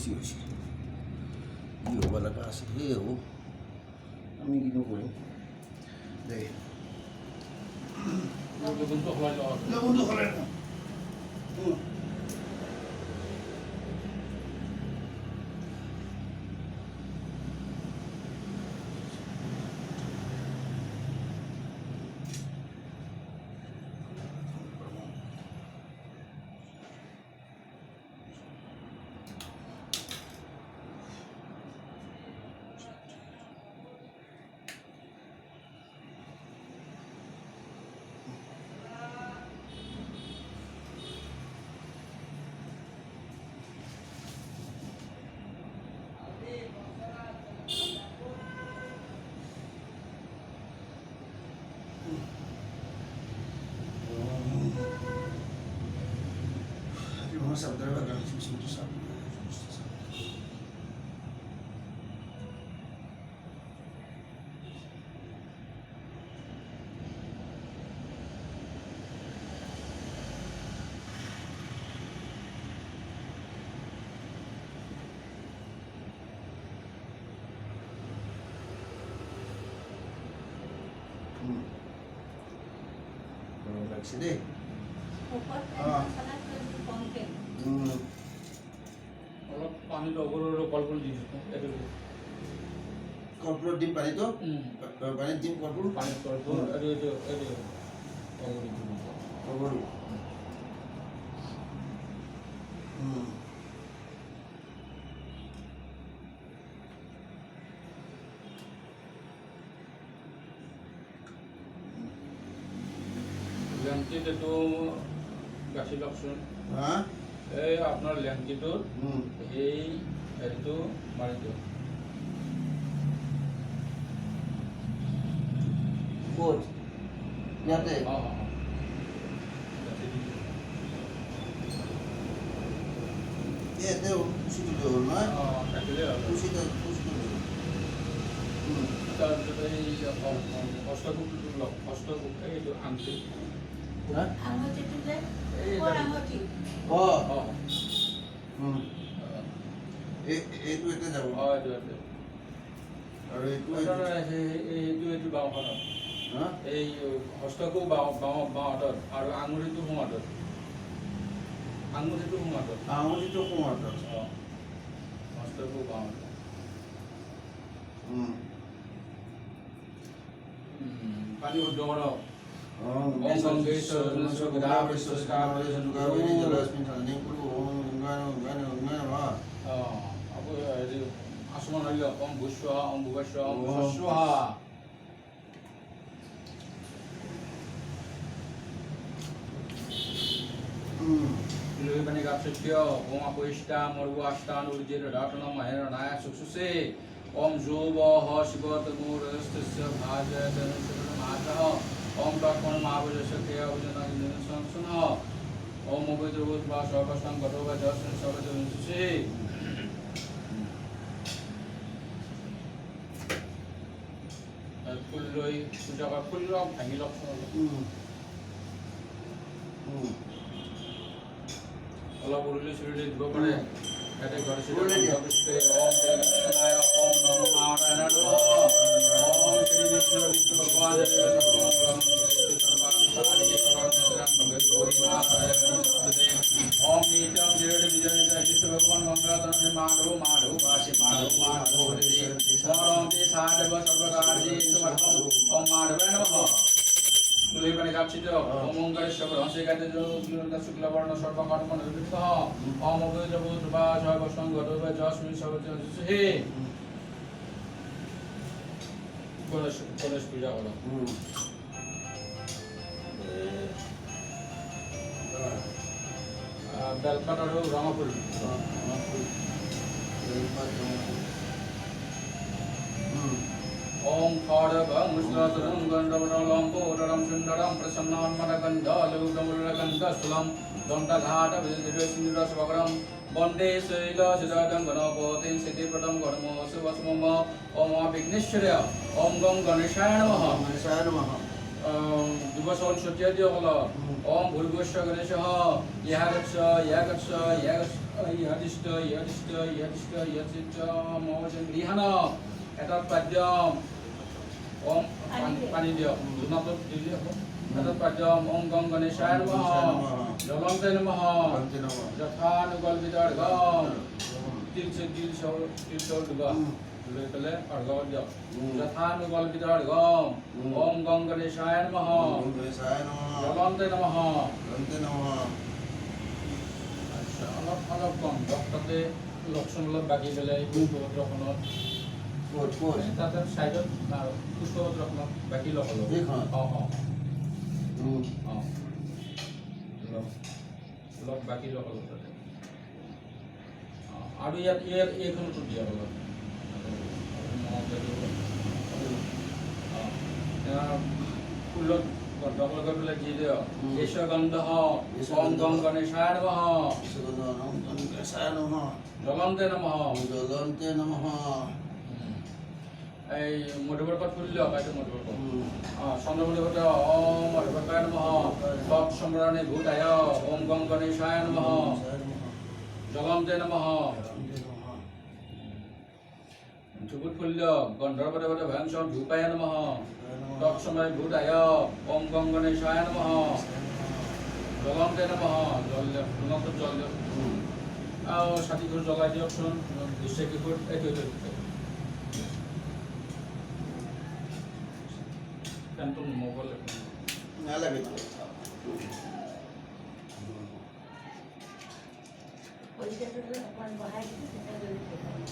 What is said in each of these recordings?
বেছি হৈছে কি হ'ব লগা আছে সেই হ'ব আমি কিনো কৰিম দেই লগুণটো সলাই লওঁ লগুণটো সলাই লওঁ Vamos a ver la transmisión de esa. Sini. অলপ পানী লগৰ কলপুল দি এইটো কলপুলত দিম পানীটো পানীত দিম কলপুল পানীত কলপুল এইটো লগৰ লেংকিটো গাখীৰ লওকচোন হা এই আপোনাৰ লেংকিটোৰ এই হেৰিটো মাৰি দিয়ক ক'ত ইয়াতে ইয়াতে খুচি দিলে হ'ল নহয় থাকিলে খুচি তাৰপিছত এই হস্তকুকটো লওক হস্তকুক এইটো আঙঠি আঙঠিটো যে আঙঠি এইটো এতিয়া যাব এইটো আৰু এইটো বাওঁহাতত এই হস্তকো বাওঁহাতত আৰু আঙুলিটো সোঁহাতত আঙুলিটো সোঁহাতত হস্তকো বাওঁহাতত পানী শুদ্ধ কৰক Om Sangeeswara Sukadabhishya Sukadabhishya Sukadabhishya Lasmin Thanim Kuru Om Gana Ma Abu Asman Allah Om Bushwa Om Bhuvashwa Om Bhuvashwa Lui bani gap satya Om Apoishta Margu Ashtan Urjir Ratana Mahera Naya Suksuse Om Jova Shiva Tamur Rastasya Bhaja Dhanusya Mata Om Prakman Mahavajasya Kriya Vajana Sansana Om Mubhidruvut Va Sarvastam Gadova Jasna Savajavasya Kulloi Pujaka Kullok Bhangilok Allah Uruli Surili Dua Pare Kate Garishita Om Krishnaya Om Namo Narayana Om Shri Vishnu Vishnu Bhagwan Om Nityam Jirati Vijayita Vishnu Bhagwan Mangalatana Madhu Madhu Vashi Madhu Madhu Hrithi Om Te Sadhava Sarvakarji Samartham Om Madhava Namaha Lui Bani Gapchita Om Omkarishya Bhansegate Jyotirga Shukla Varna Sarva Karma Nirvitha Om Abhidra Bhutrva Sarva Sanghatova Jasmin Sarvajasya Ganesh Puja Karo Belpat aru Ramapur Om Khadava Musladram Gandavaram Podaram Sundaram Prasannan Madaganda Lugamuraganda Sulam Donta Ghata Vijayasindra Svagaram Bonde Saila Siddhadam Ganapatin Siddhi Pratam Garmo Sivasmama Om Abhignishwarya Om Gam Ganeshaya Namaha दिवस सत्याद्य हल ओम भूर्भुवस्व गणेशः यहागच्छ यहागच्छ यहादिष्ट यहादिष्ट यहादिष्ट यहादिष्ट महोदय गृहण एतत् पाद्यम ओम पानी दियो दुनातो दिले हो एतत् पाद्यम ओम गं गणेशाय नमः जलन्ते नमः यथानुकल्पितार्घं तिल दुगा ले अर्घ दियो यथानुकल्पितार्घं ओम गं गणेशाय नमः जलन्ते नमः अच्छा अलग कम डक्टरते लक्षण अलग बाकी बेले पुष्पपत्रखনত তাতে সাইডত পুষ্পপত্ৰখনত বাকি লগালো অলপ বাকি লগালো তাতে আৰু ইয়াত এইখনতো দিয়া হ'ল ফুলত গন্ধক লগাই পেলাই দি দিয় ঈশগন্ধ ওম গং গণেশায় নমঃ জ্বলন্তে নমঃ এই মধুবৰ পাত ফুল দিয়ক এইটো মধুবৰ পাত চন্দ্ৰমণি ভট ওম মধুবৰ্পায় নমঃ তৎ সম্ৰাণে ভূতায় ওম গং গণেশায় নমঃ জ্বলন্তে নমঃ ধুপুত ফুল দিয়ক গন্ধৰ পদে পদে ভয়ং সম ধূপায় নমঃ তৎ সময় ভূতায় ওম গং গণেশায় নমঃ জ্বলন্তে নমঃ জল দিয়ক পুনঃ জল দিয়ক আৰু ছাতিবোৰ জ্বলাই দিয়কচোন দৃশ্যকিশোৰ এইটো Kantung mogol lagi পরিষ্কার করে अपन বাহাই দিতে সেটা করে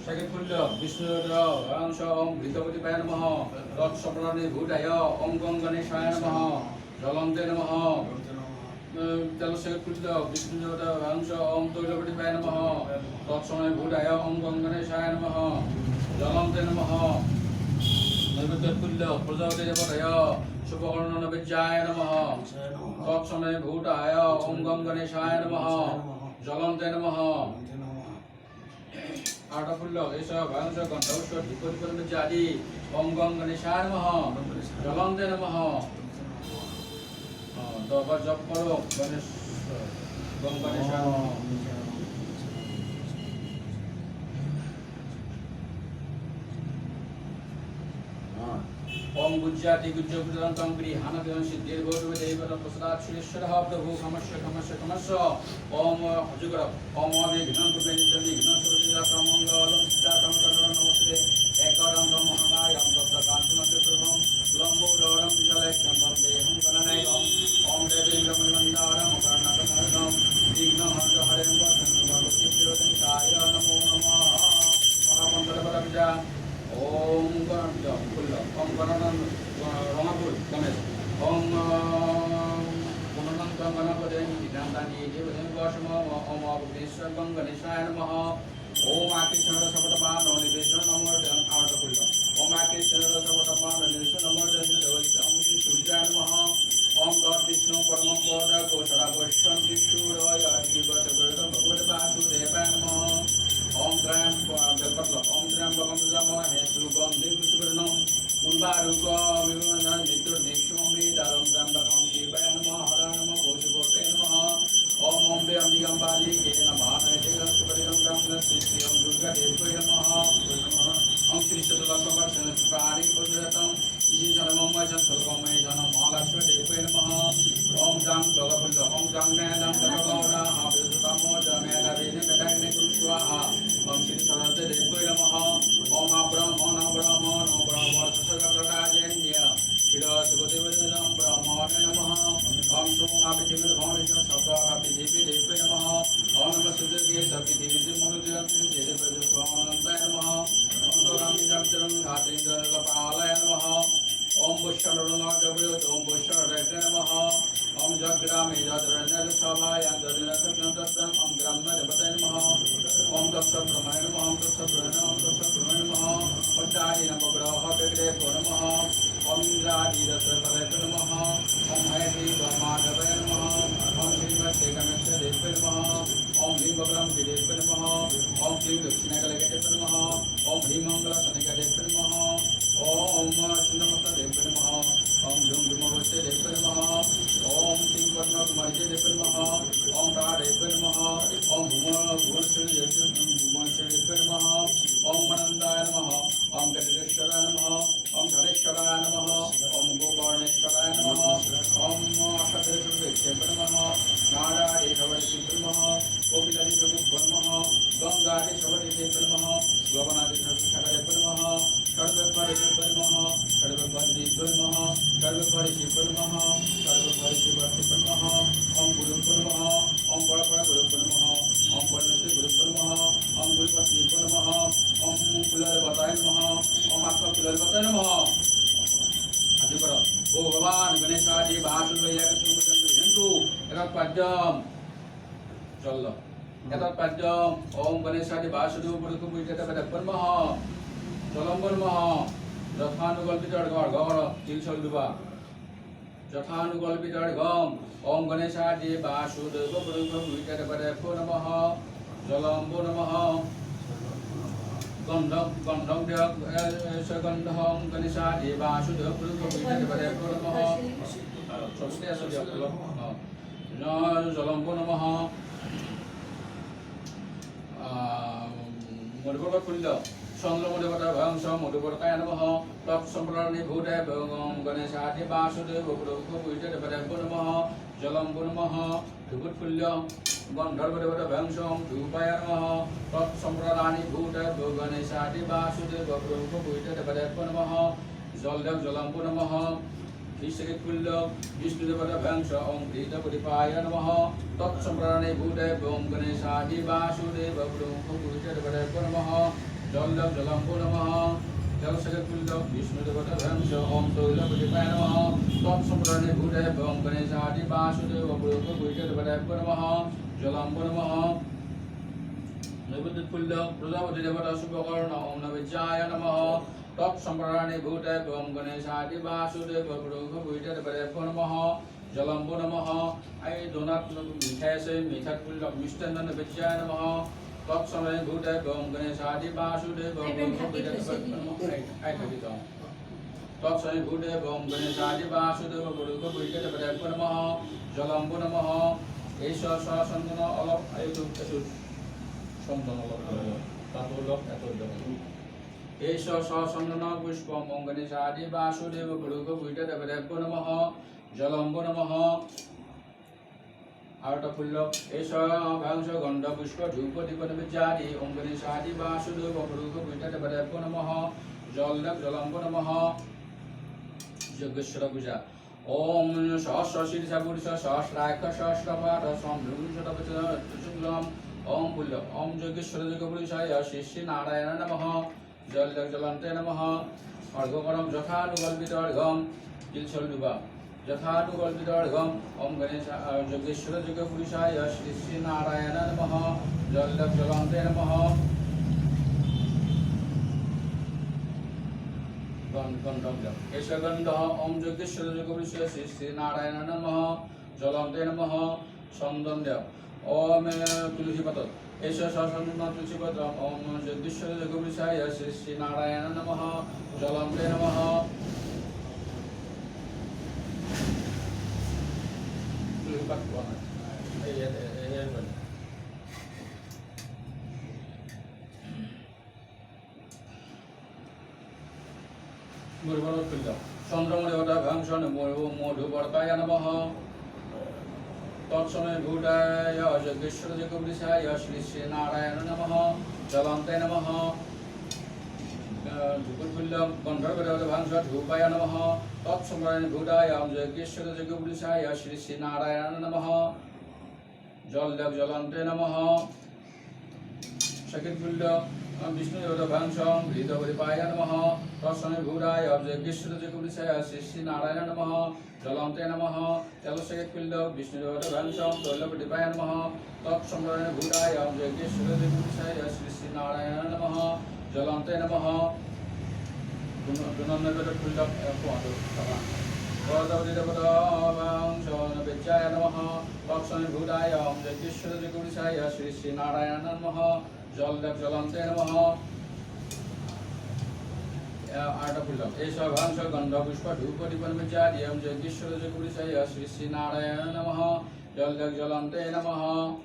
Sakit pulya Vishnu Ramsha Om Bhritavati Paya Namaha Tat Saprani Bhutaya Om Gong Ganeshaya Namaha Jalante Namaha Jalo Sakit pulya Vishnu Ramsha Om Toilavati Paya Namaha Tat Saprani Bhutaya Om Gong Ganeshaya Namaha Jalante Namaha Naivedya pulya Prajapati Devataya Shubhakarna Navijaya Namaha Tat Saprani Bhutaya Om Gong Ganeshaya Namaha Jalante Namaha आटा full ऐसा भांसा गंधौष्व धूपदीपन जादी ओम गं गणेशाय नमः जलन्ते नमः दरबार जप करो गणेश गं गणेशाय नमः ओम गुज्जाति गुज्जो गुजरांतं गृहाणं सिद्धिर्भवतु देवता प्रसादात् श्रीश्वरः प्रभु खमस्य ओम हजुगर ओम विघ्नं कुर्वन्ति विघ्नं सर्वदा मंगलं सिद्धार्थं करुणं नमस्ते एकदन्तं महाकायं तत्कान्तिमस्य प्रभुं लम्बोदरं विजलक्षं वन्देहं गणनायकम् ओम देवेन्द्रं मणिमन्दारं कर्णकर्णं विघ्नहरं भगवती प्रियवदन्ताय नमो नमः महामन्त्रपदविजा ओम गणपति फुल्ल ओम गणनन रंगाफुल गणेश ओम गणनन गणपति विद्यान्तानि देवदेव वशम ओम अवधेश्वर गं गणेशाय नमः ओम आकेश्वर सपटपान निवेशन नमो आर्ट फुल्ल ओम आकेश्वर सपटपान निवेशन नमो देवस्य ओम श्री सूर्याय नमः ओम गॉड विष्णु परमं पद कोशरा वैष्णव विष्णुराय दिव्यचक्रधर भगवते वासुदेवाय नमः ओम त्रयं ओम त्र्यंबकं यजामहे सुगन्धिं पुष्टिवर्धनं उर्वारुकं विवर्धनं नित्यनित्यं वेदारं त्र्यंबकं शिवाय नमः हर नमः पशुपते नमः ओम अम्बे अम्बिकाम्बालिके नमः नैतिकं सुपरिदं ब्रह्मणः श्रीं दुर्गादेव्यै नमः ओम श्री सदलसवर्षण प्राणि पुजरतं इति सर्वमय सत्सर्गमय जन महालक्ष्मी देव्यै नमः ओम जां भगवल्ल ओम जां मेदं तपगौरा हाविसुतमो जमेदावेने मेदाग्ने कुरुस्वाहा ओम श्री सरस्वती देव्यै नमः ओम ब्रह्मण ब्रह्मण ब्रह्मससगतराजेन्य शिरसुगदेवनं ब्रह्मणे नमः ओम सोमापृथिवीर्भवनेश्वर सप्तापृथिवी देव्यै नमः ओम नमः सुदेव्यै सपृथिवी मनुजयन्ति देवदेवस्वानन्ताय नमः ओम दोरामिजं धात्रीन्द्रलपालाय नमः ओम पुष्करणनागव्यो ओम पुष्कररेत्रे नमः ओम जग्रामे जद्रजसभायां जदिनसक्नतत्तं ओम ब्रह्मदेवताय नमः ओम तत्सब्रह्मणे नमः ओम तत्सब्रह्मणे नमः ओम तत्सब्रह्मणे नमः ओम चारि नवग्रह विग्रहे नमः ओम इंद्रा गणेशादिरसफलाय नमः ओम हयग्रीवमाधवाय नमः ओम श्रीमद्देवगणेशाय नमः ओम ह्रीं बगलं गिरेभ्य नमः ओम श्रीं दक्षिणाकलगते नमः ओम ह्रीं मंगलसनिकते नमः ओम सुन्दरमस्तदेभ्य नमः ओम धूम धूमवस्ते देभ्य नमः ओम श्रीं पद्मकुमारीते नमः ओम राधेभ्य नमः ओम भुवनेश्वरीदेभ्य नमः ओम मनंदाय नमः ओम गणेश्वराय नमः ओम धनेश्वराय नमः ओम गोकर्णेश्वराय नमः ओम अष्टदेवेभ्यो नमः नारायणेश्वराय नमः गोपीनाथेभ्यो नमः गंगादेश्वराय नमः गगनादेश्वराय नमः सर्वभरेभ्यो नमः सर्वभद्रेभ्यो नमः सर्वभरेभ्यो नमः सर्वभरेभ्यो नमः ओम गुरुभ्यो नमः ओम परपरगुरुभ्यो नमः ओम परमेश्वरगुरुभ्यो नमः ओम गुरुपत्नीभ्यो नमः ओम कुलदेवताय नमः ओम आत्मकुलदेवताय नमः आदि करो भगवान गणेशादि वासुदेवया कृष्णमूर्तिं एतत्पद्यं चलो एतत्पद्यं ओम गणेशादि वासुदेव पुरुषपूजितपद्यं नमः जलम्बो नमः यथानुकल्पितर्घम तिलसल्लुवा यथानुकल्पितर्घम ओम गणेशादि वासुदेव पुरुषपूजितपद्यं नमः जलम्बो नमः गंधम गंधम गणेशादि वासुदेव पुरुषपूजितपद्यं नमः जलम्बो नमः मधुपर्कुल्य चंद्रमदेवता भंस मधुपर्काय नमः तत्संप्रदाय भूताय भगवान गणेशादि वासुदेव पुरुषपूजितपद्यं नमः जलम्बो नमः धूपकुल्य गंधर्वदेवता भंस धूपाय नमः तत्संप्रदाय भूताय गणेशादि वासुदेव पुरुषपूजितपद्यं नमः जलम्बो नमः ऋषिकुल्य विष्णुदेवता भंस ओम धीतपतिपाय नमः तत्संप्रदाय भूताय गणेशादि वासुदेव पुरुषपूजितपद्यं नमः जलम्बो नमः जलसकुल्य विष्णुदेवता भंस ओम तैलपतिपाय नमः तत्संप्रदाय भूताय गणेशादि वासुदेव पुरुषपूजितपद्यं नमः जलम्बो नमः नैवेद्यकुल्य प्रजापति देवता शुभकर्ण ओम नैवेद्याय नमः तत्संप्रदाय भूताय गणेशादि वासुदेव पुरुषपूजितपद्यं नमः जलम्बो नमः ऐ दोनात मिठाई से मिठाकुल्य मिष्टान्न नैवेद्याय नमः तत्समय भूताय गणेशादि वासुदेव पुरुषपूजितपद्यं नमः तत्समय भूताय गणेशादि वासुदेव पुरुषपूजितपद्यं नमः जलम्बो नमः एष सचन्दन अलप चन्दन एष सचन्दन पुष्पं गणेशादि वासुदेव पुरुषपूजितपद्यं नमः जलम्बो नमः आर्तफुल्ल एष भंस गंध पुष्प धूप दीप नैवेद्यादि ओम गणेशादि वासुदेव पुरुषपूजितपद्यं नमः जलम्बो नमः यज्ञेश्वर पूजा ओम सहस्र शीर्षा पुरुष सहस्राक्ष सहस्रपाद संभ्रूषतपचुग्लम ओम पुल्य ओम यज्ञेश्वर जगपुरुषाय श्री नारायण नमः जलंते नमः अर्घकरम यथानुकल्पितर्घम तिलसल्लुवा यथानुकल्पितर्घम ओम गणेश यज्ञेश्वर जगपुरुषाय श्री नारायण नमः जलंते नमः गंध ओम यज्ञेश्वर जगपुरुषाय श्री नारायण नमः जलंते नमः चंदन ओम तुलसीपत्र एष सचन्दन तुलसीपत्र ओम यज्ञेश्वर जगपुरुषाय श्री नारायण नमः जलंते नमः चंद्रमदेवता भंस मधुपर्काय नमः तत्समय भूताय यज्ञेश्वर जगपुरुषाय श्री नारायण नमः जलंते नमः धूपकुल्य गंधर्वदेवता भंस धूपाय नमः तत्समय भूताय यज्ञेश्वर जगपुरुषाय श्री नारायण नमः जलंते नमः शकीरकुल्य विष्णुदेवता भंस हृदयपतिपाय नमः तत्समय भूताय यज्ञेश्वर जगपुरुषाय श्री नारायण नमः जलंते नमः जलशकीरकुल्य विष्णुदेवता भंस तैलपतिपाय नमः तत्समय भूताय यज्ञेश्वर जगपुरुषाय श्री नारायण नमः जलंते नमः Gunanagada Pullak Airport. Bodhavadidabadavang Vidyaya Namaha Lakshmi Bhudaya Jagdishwara Jagurisaya Shri Sri Narayana Namaha Jaldak Jalante Namaha Arta Pullak Esha Bhansha Gandha Pushpa Dhupati Parmachariyam Jagdishwara Jagurisaya Shri Sri Narayana Namaha Jaldak Jalante Namaha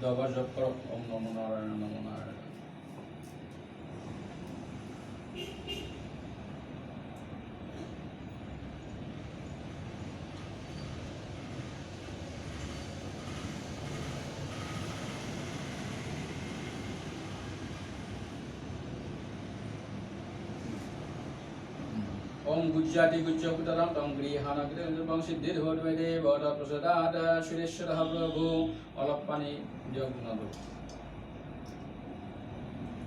Dava Japkar Om Namo Narayana Namo Narayana Om Gujjati Gujja Putaram Tam Grihana Grihan Bang Siddhir Hodvede Bada Prasadada Shireshwara Prabhu Alapani Jagunadu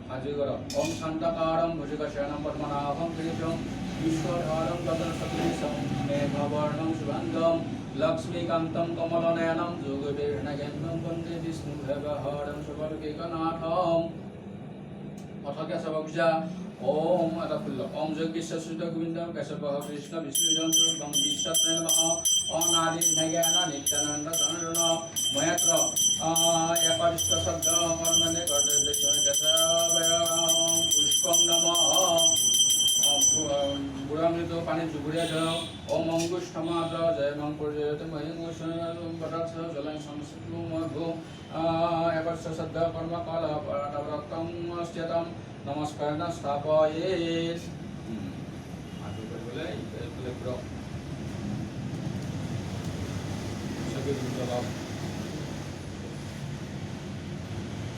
Hajigara Om Santakaram Bhujika Shanam Padmanabham Kirisham Vishwadharam Gadan Sakrisam Meghavarnam Shivandam Lakshmi Kantam Kamalanayanam Jogade Naganam Pande Vishnu Bhagaharam Shavarkekanatham Athakya Sabakja Om Atapulla Om Jagdisha Sudha Govindam Kasapa Krishna Vishnu Jantu Bang Vishatna Namaha Om Nadi Nagana Nityananda Dhanarana Mayatra Yakarishta Sabda Marmane Gardesha Kasabaya Pushpam Namaha Buramrito Pani Juguriya Om Angush Tamadra Jai Mampurjayate Mahingusha Padatsa Jalan Samsitlu Madhu Yakarishta Sabda Karma Kala Paratavratam Astyatam Namaskar Stapaye. Aduh boleh, boleh bro. Sakit juga.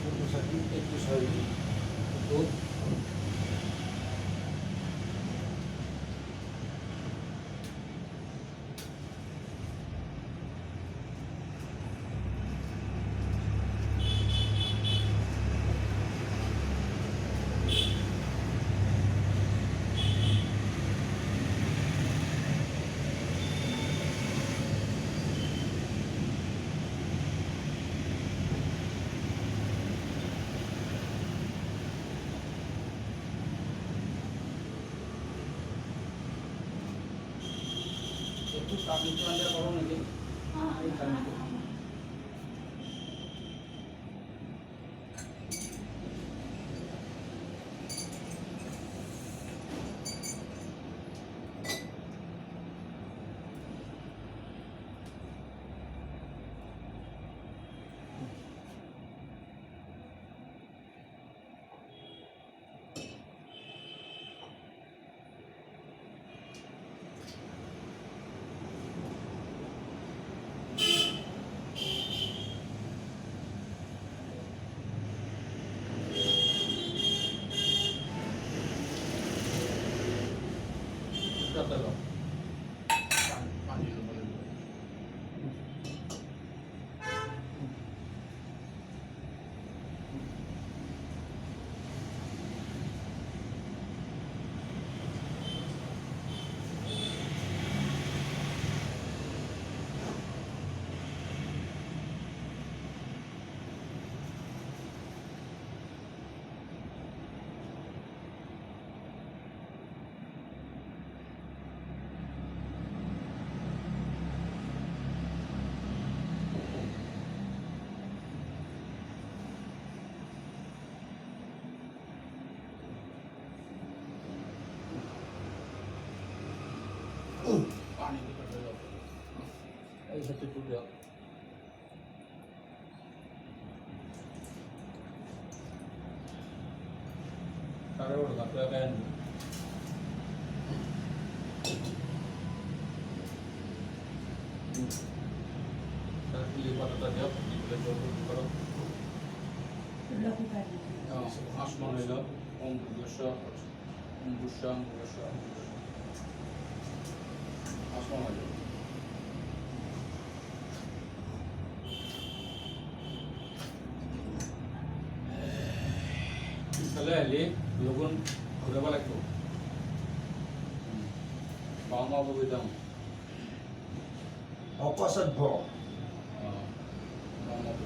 Untuk sakit itu saya itu. Itu kami itu anda korong lagi. Betul. Mandi dulu. Panik betul. Satu juga. Taruh kata kan. Saya pilih pada tadi apa? Pilih coba Lakukan. Asmanillah, Om Busha, Om Busha. Asmanillah. Kalau ini, logon berapa lagi tu? Bang apa bidang? Apa sedih? Bang apa?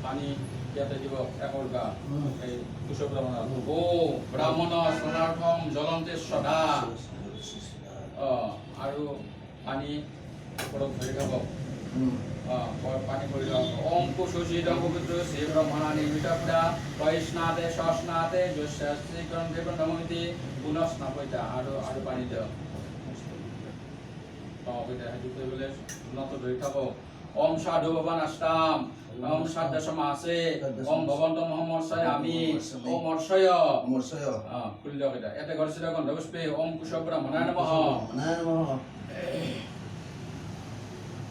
Pani ইয়াতে দিব একৰগা এই কুশ ব্ৰাহ্মণ ও ব্ৰাহ্মণ স্মৰণাৰ্থম জ্বলন্তে সদা আৰু পানী ওপৰত ধৰি খাব পানী কৰি ওম কুশোচিদং পবিত্ৰ শ্ৰী ব্ৰহ্মণা নিৰ্মিতপদা বৈষ্ণাতে সস্নাতে যস্যাস্তিকৰণ দেৱ নমতি পুনঃস্নাপয়িতা আৰু পানী দিয়ক বেটা সেইটো কৰিবলৈ উন্নত ধৰি থাকো ওম সাধু ভৱান আষ্টাম ওম সাধ্যসমাসে ওম ভৱন্ত মহমৰ্ষয় আমি ওম অৰ্ষয় খুলি দিয়ক এটা ইয়াতে গড়চিত গন্ধপুষ্পে ওম কুশ ব্ৰহ্মণায় নমঃ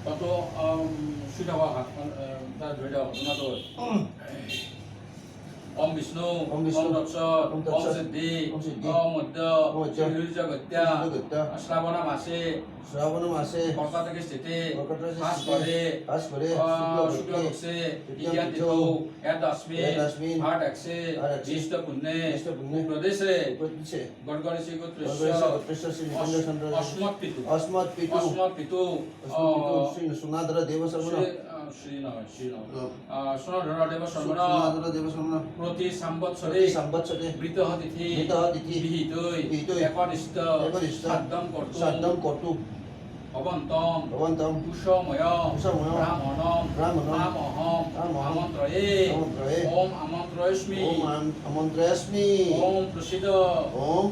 কত সুধাবা তার ধরে দাও উন্নত ওম বিষ্ণু ওম তৎসৎ ওম সিদ্ধি ওম মধ্য জগত্যা শ্রাবণ মাসে কর্কটকে স্থিতি হাস করে শুক্লপক্ষে দ্বিতীয় তিথৌ একাদশমী ভাটাক্ষে জ্যেষ্ঠ পুণ্যে প্রদেশে গড়গড়েশি গোত্রস্য অস্মৎ পিতু সুনাধর দেব সর্বণ সোনাধর দেব সর্বণ প্রতি সম্বৎসরে বৃতঃ তিথি বিহিতৈ একনিষ্ঠ সাধ্যম কর্তু অবন্তম কুশময়ম ব্রাহ্মণম আমহম আমন্ত্রয়ে ওম আমন্ত্রয়স্মি ওম প্রসিদ ওম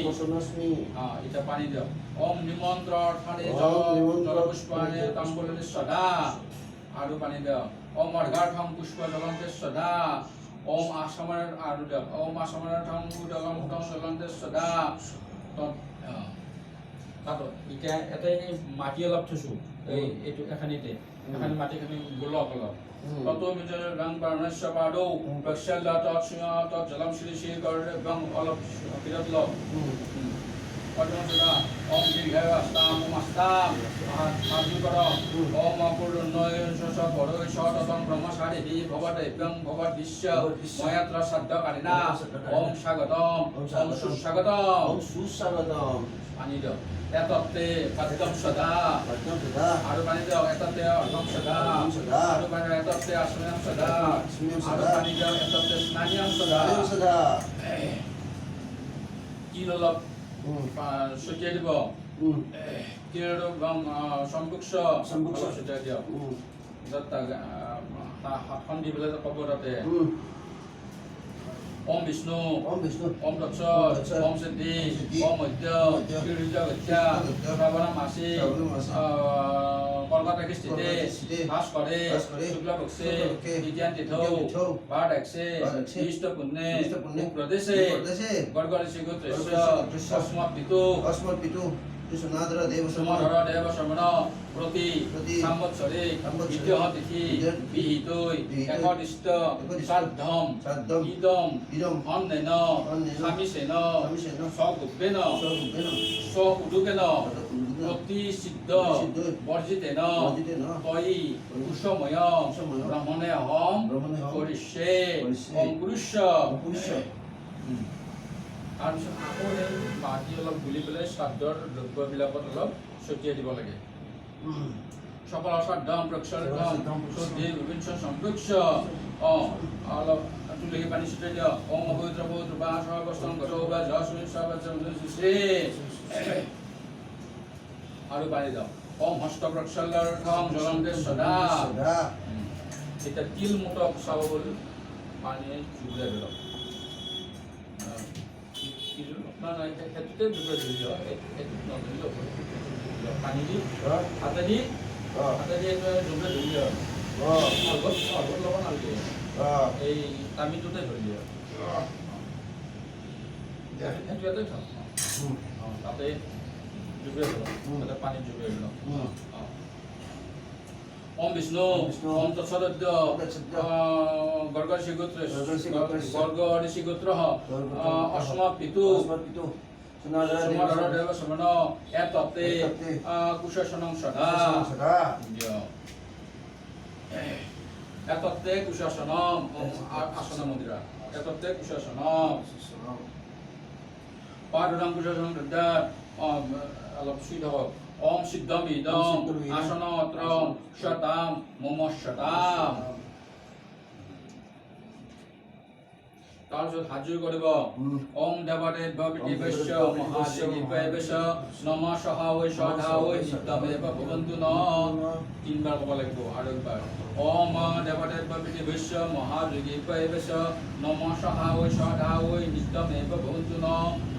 প্রসন্নস্মি এটা পানি দাও ওম নিমন্ত্রণে জলপুষ্পাণে তাম্বুলে সদা আৰু পানি দাও ওম অৰ্ঘাৰ্থম পুষ্প জলন্তে সদা ওম আসমৰ আৰু দাও ওম আসমৰাৰ্থম উদগম জলন্তে সদা তাতো এতিয়া এটাই মাটি অলপ থৈছো এই এইটো এখানিতে এখানি মাটিখিনি গোলক অলপ ততো মিজৰ ৰং বৰ্ণস্য পাদৌ প্ৰক্ষল তৎ জলম শ্ৰী শ্ৰী কৰে বং অলপ বিৰত লওক পদ্মসদা ওম দীৰ্ঘায় আস্তাম ওম আস্তাম সাধু কৰ ওম অপূৰ্ণয় সস পৰৈ সততং ব্ৰহ্মচাৰী ভৱতে বং ভৱত বিশ্ব ময়াত্ৰ শ্ৰাদ্ধকাৰিণা ওম স্বাগতম ওম সুস্বাগতম পানী দিয়ক এততে পদ্মম সদা আৰু পানী দিয়ক এততে অৰ্ঘম সদা আৰু পানী এততে আশ্ৰয়ম সদা আৰু পানী দিয়ক এততে স্নানিয়ম সদা কি অলপ ছটিয়াই দিব কিৰটো সম্পৃক্ষ ছটিয়াই দিয়ক য'ত হাতখন দি পেলাই ক'ব তাতে ওম বিষ্ণু ওম তৎসৎ ওম সিদ্ধি ওম মধ্য জগত্যা শ্রাবণ মাসে কর্কটকে স্থিতি হাস করে শুক্লপক্ষে দ্বিতীয় তিথৌ ভাটাক্ষে জ্যেষ্ঠ পুণ্যে প্রদেশে গড়গড়েশি গোত্রস্য অস্মৎ পিতু সুনাধর দেব সর্বণ প্রতি সম্বৎসরে দ্বিতীয় তিথি বিহিতৈ একনিষ্ঠ শ্রাদ্ধম ইদম অন্নেন সামিষেন স্বগোপেন স্বউদুকেন প্রতিষিদ্ধ বর্জিতেন তয়ি কুশময়ম ব্রাহ্মণে অহম কৰিষ্যে ওম পুৰুষ্য তাৰপিছত আকৌ সেই মাটি অলপ গুলি পেলাই শ্ৰাদ্ধৰ দ্ৰব্যবিলাকত অলপ ছটিয়াই দিব লাগে সকল শ্ৰাদ্ধম প্ৰক্ষালম শুদ্ধি বিভিন্ন সম্পৃক্ষ অলপ তুলসী পানী ছটিয়াই দিয়ক ওম অপবিত্ৰ পবিত্ৰ বা সৰ্বস্বং গত বা জসমি সৰ্বশ্ৰী আৰু পানী দিয়ক ওম হস্ত প্ৰক্ষালম জ্বলন্তে সদা এতিয়া তিল মুঠক চাব বুলি পানীয়ে জুবুলাই দিয়ক সেইটোতে জুবুলাই ধৰি দিয়ক এইটোত নধৰিলেও পানী দি হাতেদি এইটো জুবুলাই ধৰি দিয়ক অৰ্ঘত ল'ব নালাগে এই তামিটোতে ধৰি দিয়ক সেইটো ইয়াতে থওঁ তাতে জুবুলাই ধৰক তাতে পানীত জুবুলাই দিয়ক ওম বিষ্ণু ওম তৎসদ্য গৰ্গৰ্ষি গোত্ৰ অস্মৎ পিতু সুনাধৰ দেব সৰ্বণ এততে কুশাসনং সদা এততে কুশাসনম আসন মুদ্রা এততে কুশাসনম পাদুরং কুশাসনং দদ্দা অলপ সুইধ হওক ওম সিদ্ধম ইদম আসনত্রম শতাম মম শতাম তাৰপিছত হাজু কৰিব ওম দেৱদেৱ বিদেৱস্য মহাদেৱীপেবস্য নম সহাৱৈ সদাৱৈ নিত্যমেৱ ভৱন্তু ন তিনিবাৰ ক'ব লাগিব আৰু একবাৰ ওম দেৱদেৱ বিদেৱস্য মহাযোগীপেবস্য নম সহাৱৈ সদাৱৈ নিত্যমেৱ ভৱন্তু ন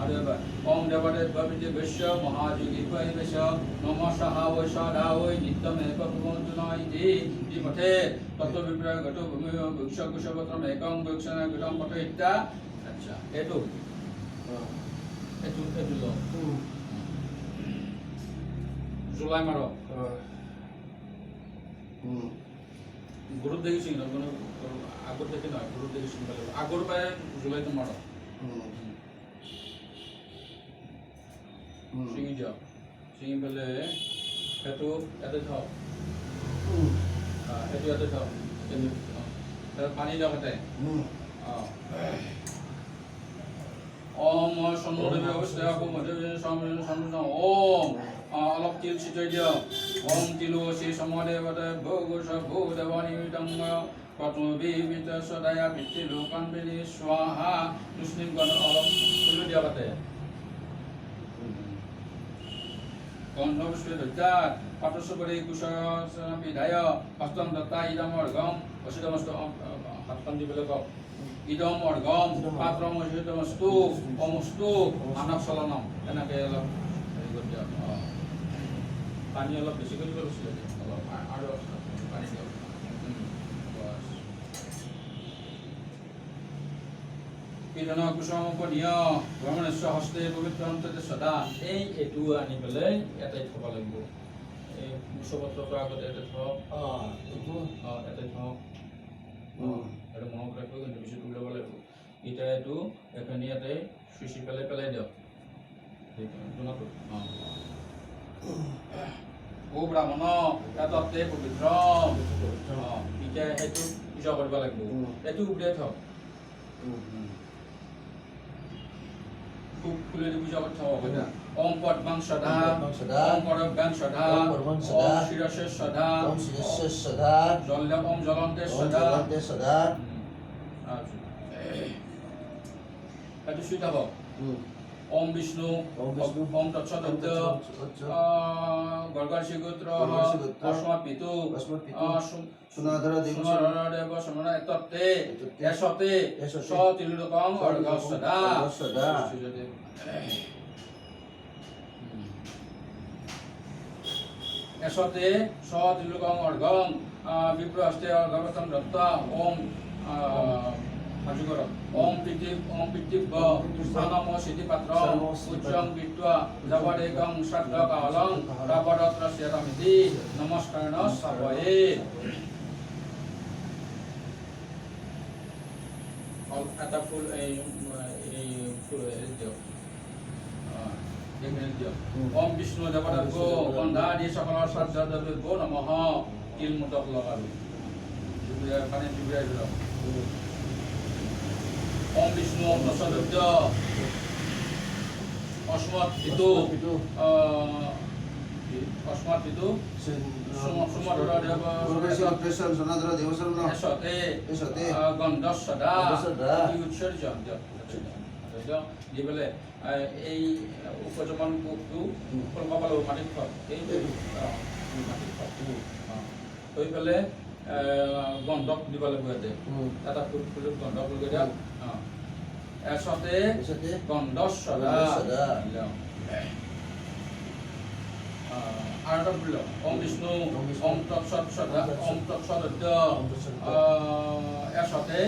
আৰু একবাৰ ওম দেৱদেৱ বিদেৱস্য মহাযোগীপেবস্য নম সহাৱৈ সদাৱৈ নিত্যমেৱ ভৱন্তু ন ইতি পথে তত্ত্ব বিপ্ৰয় গত ভূমি বৃক্ষ কুশবত্ৰম একং বৃক্ষণ গতম পথ ইত্যা আচ্ছা এইটো ল জুলাই মাৰ গুৰুত দেখিছি আগত দেখি নহয় গুৰুত দেখিছি আগৰ পৰাই জুলাইটো মাৰ ছিঙি যাওক ছিঙি পেলাই সেইটো ইয়াতে থওক সেইটো ইয়াতে থওক পানী দিয়ক তাতে ওম সন্মদেৱ অৱস্থায় আকৌ মধ্যে সন্মুখ ওম অলপ তিল ছিটাই দিয়ক ওম তিলো শ্ৰী সমদেৱতে ভূদেৱ নিমিতং পদ্মবিবিত সদায়া পিতৃ লোকান বিনি স্বাহা মুছলিম অলপ তিলো দিয়ক তাতে গন্ধবিদাত পাতসুপৰি কুশল বিধায় হস্তম দত্তা ইদম অৰ্ঘম অচিতমস্ত হাতখন দিবলৈ কওক ইদম অৰ্ঘম পাত্ৰম অচিতমস্তু অমস্তু মানৱ চলনম এনেকৈ অলপ হেৰি কৰি দিয়ক পানী অলপ বেছিকৈ দিব লৈছিলে অলপ আৰু পানী দিয়ক বিধান কুসুম পনীয় ভ্ৰমণেশ্বৰ হস্তে পবিত্ৰ অন্ততে সদা এইটো আনি পেলাই এটাই থ'ব লাগিব এই কুশপত্ৰটো আগতে এটা থওক এটাই থওক এইটো মনত ৰাখিব কিন্তু বেছি তুলিব লাগিব এতিয়া এইটো এইখিনি ইয়াতে চুচি পেলাই দিয়ক ও ব্ৰাহ্মণ এটাতে পবিত্ৰ এতিয়া সেইটো পূজা কৰিব লাগিব এইটো উলিয়াই থওক ফুলে দি পূজা করতে হবে না ওম পদ্মাং সদা ওম পরব্যাং সদা ওম শিরসে সদা জলে ওম জলন্তে সদা এটা সুইটা বাও ওম বিষ্ণু ওম তৎসদত্ত গর্গর্ষি গোত্র অস্মাৎ পিতু সুনাধর দেব সমনা তত্তে এসতে সতিলুকং অর্ঘসদা এসতে সতিলুকং অর্ঘং বিপ্রহস্তে অর্ঘবতম দত্তা ওম ওম পিতৃব্য স্থানম সিদ্ধিপাত্র উচ্চং বিত্বা জবদেকং শ্রদ্ধ কালং রবদত্র শ্রেতমিতি নমস্কারণ সর্বয়ে এটা ফুল এই ফুল দিয়ক ওম বিষ্ণু দেবদেব গন্ধাদি সকল শ্রদ্ধা দেব নমঃ তিল মুটক লগাবি পানী জুবিয়াই দিয়ক ওম বিষ্ণু ওম তৎসদত্ত অস্মাৎ পিতু সুমধুর দেব এসতে গন্ধসদা উৎসর্য দি পেলাই এই উপজমন কোষটো কলকাব লাগিব মাটিত থওক এইটো মাটিত থওক থৈ পেলাই গন্ধক দিব লাগিব ইয়াতে এটা ফুলত গন্ধক লৈ দিয়ক এসতে গন্ধসদা আৰু এটা ফুল ওম বিষ্ণু ওম তৎসৎ সদা ওম তৎসদত্ত এসতে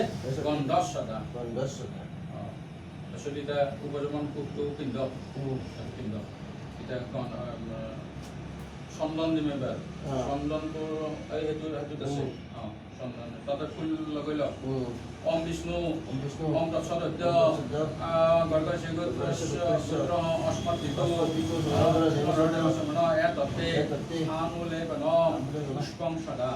গন্ধসদা তাৰপিছত এতিয়া উপজমন কোষটো পিন্ধক এতিয়া চন্দন দিম এবাৰ চন্দনটো সেইটো আছে চন্দন তাতে ফুল লগাই লওক ওম বিষ্ণু ওম তৎসদত্ত গৰ্গৰ্ষি গোত্ৰ অস্মাৎ পিতু এততে আনুলেপনম পুষ্পং সদা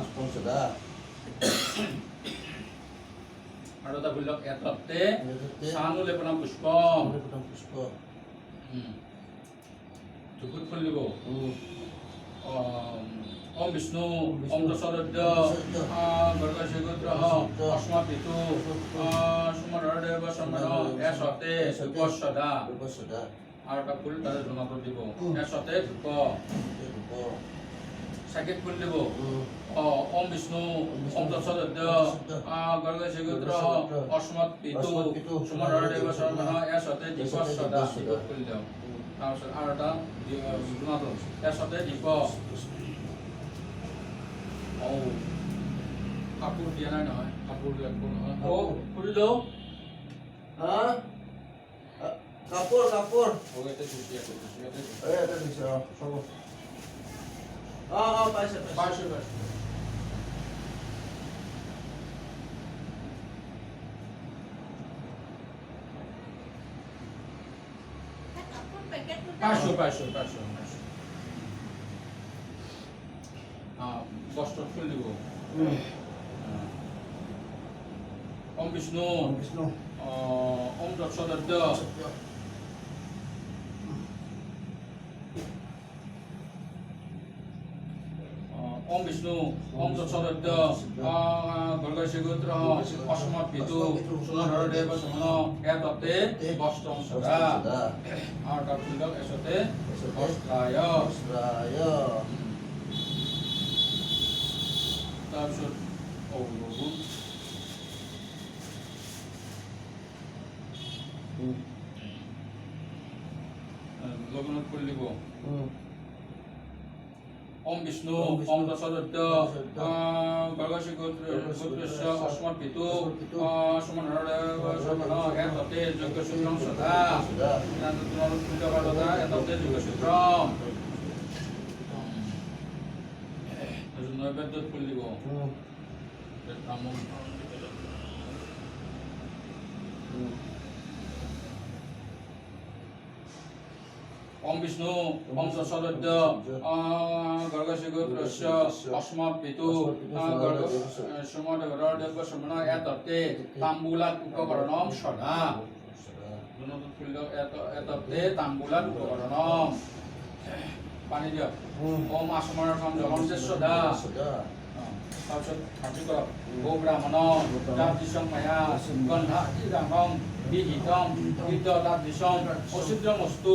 আৰু এটা ফুল লওক এততে আনুলেপনম পুষ্পম ধুপুত ফুল দিব Om Vishnu, Om Tasadadya, Garga Shigutraha, Asma Pitu, Sumaradeva Samano, Esate, Supasada, Artapul Tadunako Dibo, Esate, Dupo, Sakit Pul Dibo, Om Vishnu, Om Tasadadya, Garga Shigutraha, Asma Pitu, Sumaradeva Samano, Esate, Supasada, Pul Dibo. Arta, Dunato, Esate, Dipo. Oh, kapur dia na kapur dia pun. Oh, puldo. Hah? Kapur. Oh, itu susi aku. Ada bisa. Sama. Pasir. Pasir. Boston full dibo. Om Vishnu. Om Tasadadya. Om Vishnu, Om Tasadadya, Garga Shigutraha, Asma Pitu, Sumaradeva Samano, Etate, Boston Sada, Arta Puldak Esate, Austraya. তাৰপিছত লগনত কৰি দিব Om Vishnu, Om Tasadadya, Garga Shigutraha, Asma Pitu, Sumaradeva Samano, Etate, Yoga Sutram Sada, Etate, Yoga Sutram. Naibedyat pul দিব Tamam. Om Vishnu, Om Tasadadya, Garga Shigutraha, Asma Pitu, Sumaradeva Samano, Etate, Tambulat Upakaranam Sada. Dunodot pul দিব Etate, Tambulat Upakaranam. Pani dia. Om Asmara Tham Jalan Sesoda. তাৰপিছত ভাজি কৰক গো ব্ৰাহ্মণ তাত দিশং মায়া গন্ধা ইদাংগং বিহিতং বিদ্য তাত দিশং অচিদ্ৰ মস্তু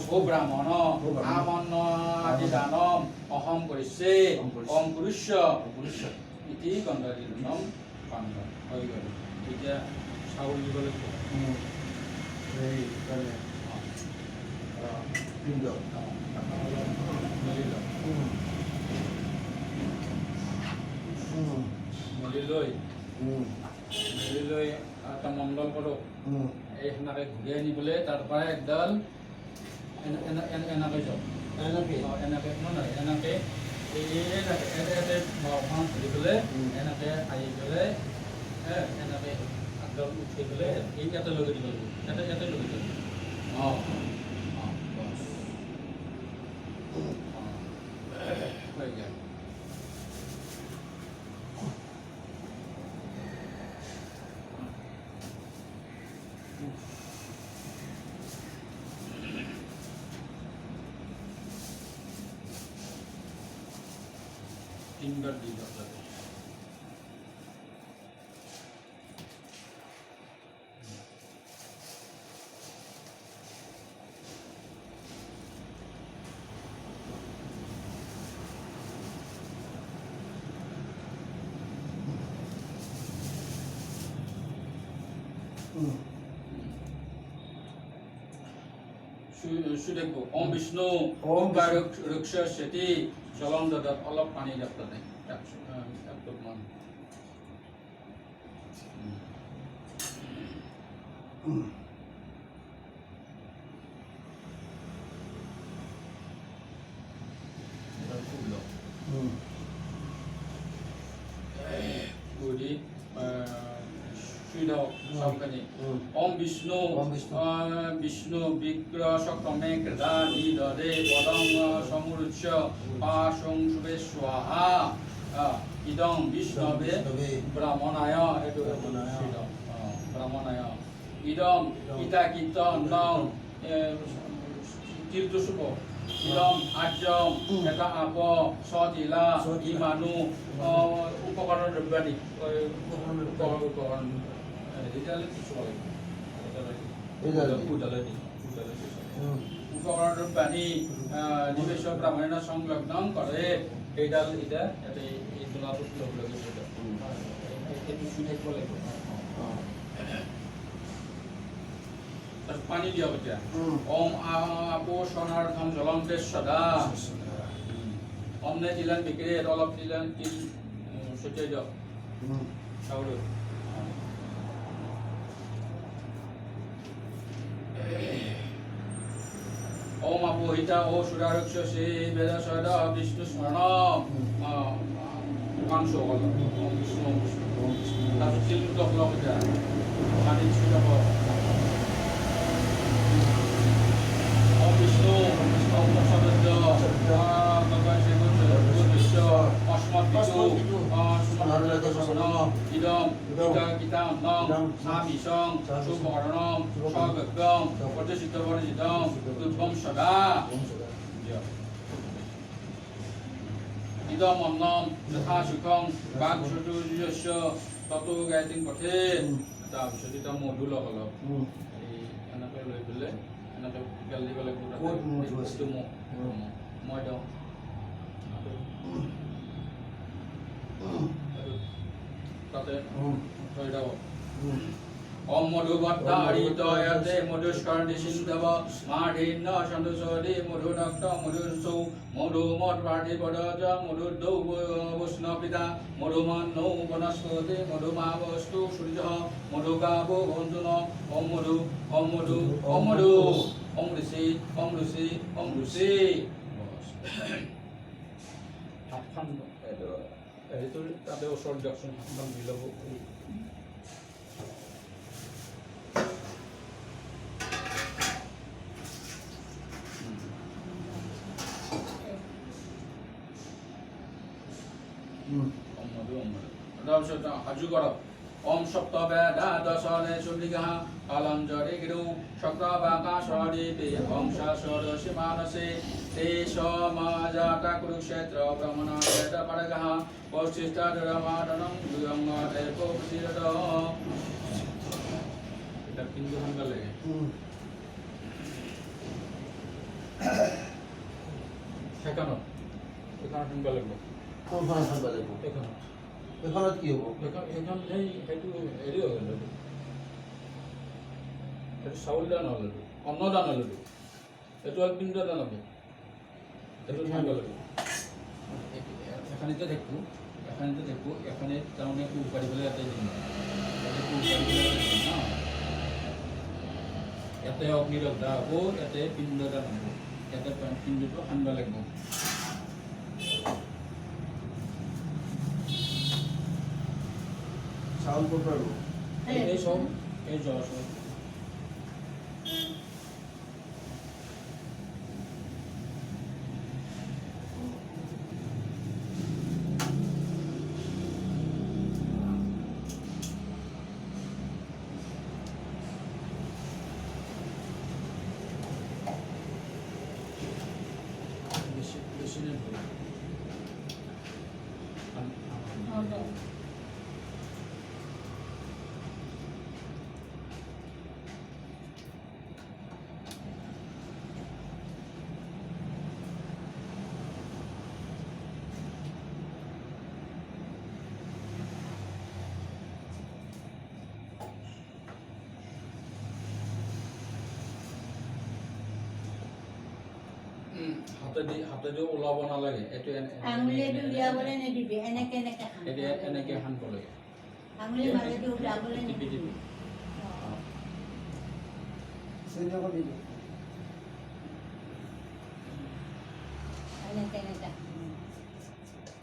গো ব্ৰাহ্মণ আমন্ন আদি দানম অহম কৰিছে অম পুৰুষ ইতি গন্ধাদিনম পাণ্ড হৈ গ'ল এতিয়া চাউল দিব লাগিব এই কাৰণে পিণ্ড মেলি লৈ এটা মণ্ডল কৰোঁ এই সেনেকৈ ঘূৰি আনিবলৈ তাৰ পৰা একডাল এনেকৈ যাওঁ এনেকৈ নহয় এনেকৈ ইয়াতে ঘৰখন ঘূৰি পেলাই এনেকৈ আহি পেলাই এনেকৈ একডাল উঠি পেলাই এই ইয়াতে লগাই দিব লাগিব ইয়াতে লগাই দিব হৈ গ'ল তিনবার দিন আপনাদের দেখো ওম বিষ্ণু ওম বৃক্ষ সেটি চলন দাদাত অলপ পানী দাপ্তাতে একটুক মান Budi Sridhar Samkani Om Vishnu Vishnu Vigra Shakrame Krida Nidade Vadam Samurusha Pasung Subeswaha Idam Vishnave Brahmanaya Brahmanaya Idam Ita Kita Nam Tirtu Subo ইদম আৰ্যম এটা আপ সতিলা ইমানু উপকৰণ দ্ৰব্যাদি উপকৰণ এতিয়ালৈ কিছু উপকৰণ দ্ৰব্যাদি নিবেশ ব্ৰাহ্মণ সংলগ্ন কৰে এইডাল এতিয়া এই তোলাটোত ল'ব লাগিব এইটো চুই থাকিব লাগিব পানী দিয়ক এতিয়া ওম আপো সোণাৰ্থম জ্বলন্তে সদা অমনে দিলেন বিক্ৰী অলপ দিলেন তিল ছটিয়াই দিয়ক চাউল ওম আপোহিতা ও সুরারক্ষ শ্রী বেদ সদ বিষ্ণু স্মরণ কাংশ হল ওম বিষ্ণু তারপর তিল দক লগ এটা পানি ছুটা বিষ্ণু সদস্য ভগবান শ্রীগুণ অস্মৎ বিষ্ণু ইদম গীতাম নম সামিসং সুবর্ণম সগব্যম পর্যসিদ্ধ বর্জিতম দুর্গম সদা ইদম অন্নম যথা সুখং বাক চতুর্যস্য ততো গায়ত্রী পঠে তাৰপিছত এটা মধু লগ অলপ এই এনেকৈ লৈ পেলাই এনেকৈ তেল দিব লাগিব মই দিওঁ তাতে থৈ দিব ওম মধুবত্তারিতয়তে মধুস্করণি সিন্ধব মাঢ়িন্ন সন্দুসদি মধুনক্ত মধুসৌ মধুমত পার্থিপদজ মধুদৌ বৈষ্ণপিতা মধুমান্নৌ বনস্পতি মধুমাবস্তু সূর্য মধুগাবো ভঞ্জুন ওম মধু ওম মধু ওম মধু ওম ঋষি ওম ঋষি ওম ঋষি হাতখন এইটো তাতে ওচৰত দিয়কচোন হাতখন দি ল'ব হাজু কর ওম সপ্তবেদা দশনে সুলিগা অলঞ্জরি গিরু সক্রবাকাশরিপে ওম শাশ্বরসি মানসে তে সমাজাতা কুরুক্ষেত্র ব্রহ্মণেদ পরগঃ পৌষ্ঠিষ্টাদরমাদনং দুয়ঙ্গতে পৌষিরদ এটা কিন্তু হাঙ্গা লাগে সেখানো এখানে হাঙ্গা লাগবে কোনখন খাব লাগিব এখানে এখনত কি হ'ব এখন এই সেইটো হেৰি হৈ গ'ল সেইটো চাউল দান হ'ল অন্ন দান হ'ল এইটো হ'ল পিণ্ড দান হ'ব সেইটো ঠাণ্ডা লাগিব এখানিতে দেখো এখানে তাৰমানে কু পাৰি পেলাই ইয়াতে দিম ইয়াতে অগ্নিৰদ্ধা হ'ব ইয়াতে পিণ্ড দান হ'ব ইয়াতে পিণ্ডটো ঠাণ্ডা লাগিব চাউল ক'ৰ পৰা ল'ব এই সব এই জ্বৰ সব বেশি নেই হাতেদি ওলাব নালাগে এইটো আঙুলিয়েদি উলিয়াবলৈ নিদিবি এনেকে এনেকে সানিব লাগে আঙুলিৰ মাজেদি উলিয়াবলৈ নিদিবি এনেকে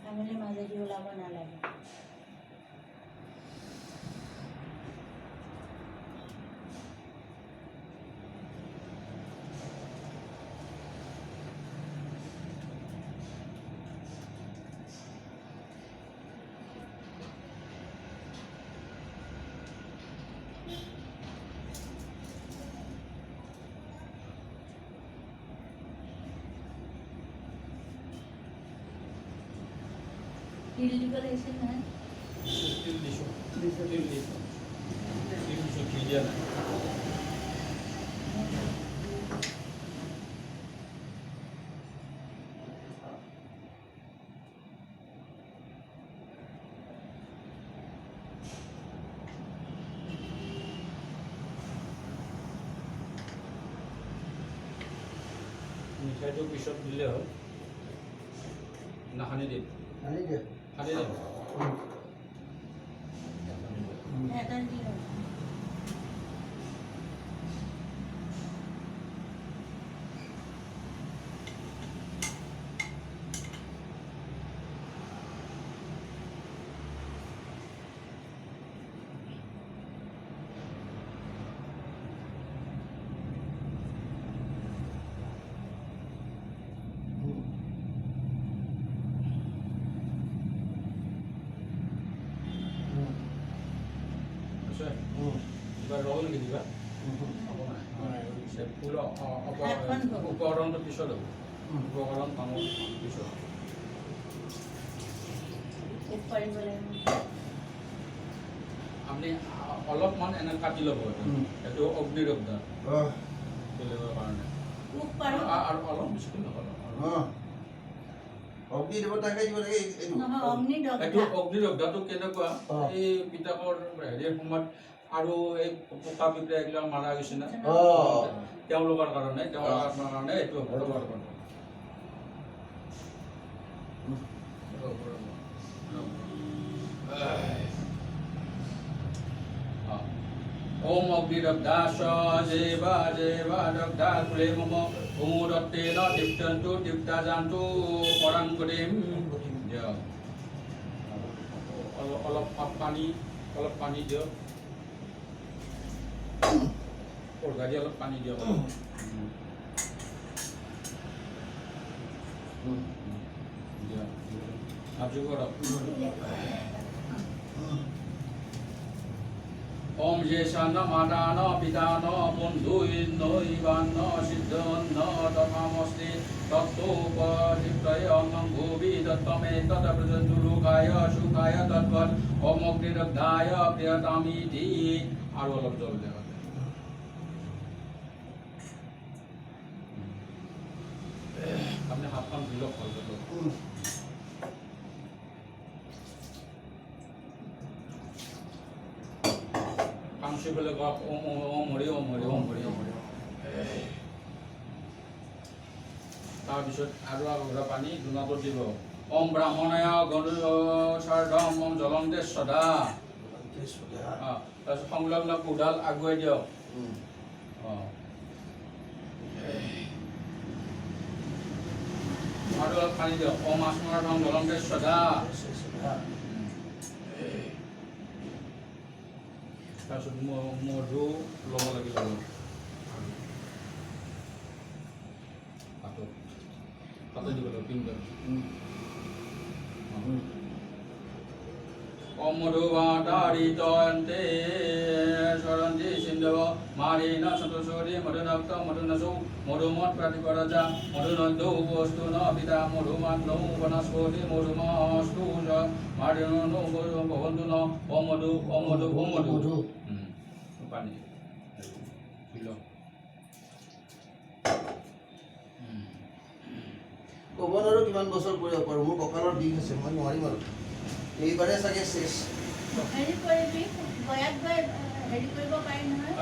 আঙুলিৰ মাজেদি ওলাব নালাগে তিল দিব লাগিছিল নহয় তিল দিছোঁ তিল দিছোঁ তিল দিয়া নাই মিঠাইটো পিছত দিলে হ'ল না সানি দিম সানি দে সানি দিম এটা দি লওঁ। আছে কিবা ৰল নেকি দিবা হ'ব নাই ফুল উপকৰণটো পিছত হ'ব উপকৰণ কামৰ পিছত এক পাৰিব লাগিব আপুনি অলপমান এনে কাটি ল'ব এইটো অগ্নিৰব্ধা বেলেগৰ কাৰণে মোক পাৰোঁ আৰু অলপ বেছি নহ'ল অগ্নি দেৱতাকে দিব লাগে এইটো নহয় অগ্নি এইটো দগ্ধা অগ্নিৰব্ধাটো কেনেকুৱা এই পিতাকৰ হেৰিৰ সময়ত আৰু এই পোকা পিঁপৰা এইবিলাক মাৰা গৈছে না তেওঁলোকৰ কাৰণে তেওঁৰ আত্মাৰ কাৰণে এইটো ব্যৱহাৰ কৰে ओम अग्निरब्धाश जेवा जेवा दग्धा कुले मम उमुदत्तेन दीप्तन्तु दीप्ता जानतु परं कुलेम অলপ পানী দিয়ক গাড়ী অলপ পানী দিয়ক সাজু কৰক ओम जेशान मातान पितान बंधु इन्नोइवान्न सिद्धन्न तथामस्ति तत्तोपदीप्तये अन्नं भुवि दत्तमेतत् लोकाय सुखाय तद्वत् ओम अग्निरब्धाय प्रियतामिति আৰু অলপ জল দেওয়া আপনি হাতখন ধুলক ভাল কাংশিফালে গপ ওম হৰি ওম হৰি ওম হৰি ওম হৰি তাৰপিছত আৰু আগৰা পানী দুনাটো দিব ওম ব্ৰাহ্মণায় গণু সাৰ্ধম ওম জলন্তে সদা তাৰপিছত সংলগ্ন কোডাল আগুৱাই দিয়ক আৰু অলপ পানী দিয়ক ওম আসমৰাধম জলন্তে সদা তাৰপিছত মধু ল'ব লাগিব পাতত দিব লাগিব পিংগল ओम मधुवातारितन्ते सरन्ति सिन्धव मारेण सतोषोरे मधुनक्त मधुनसो मधुमत् प्रतिपरजा मधुनन्दो वस्तु न पिता मधुमान्नो वनस्पति मधुमास्तु च मारेण भवन्तु न ओम मधु ओम मधु ओम मधु पानी पिलो ক'ব নোৱাৰো কিমান বছৰ কৰিব পাৰোঁ মোৰ কঁকালৰ বিষ আছে মই নোৱাৰিম আৰু এইবাৰে চাগে শেষ হেৰি কৰিবি গয়াত গৈ হেৰি কৰিব পাৰি নহয়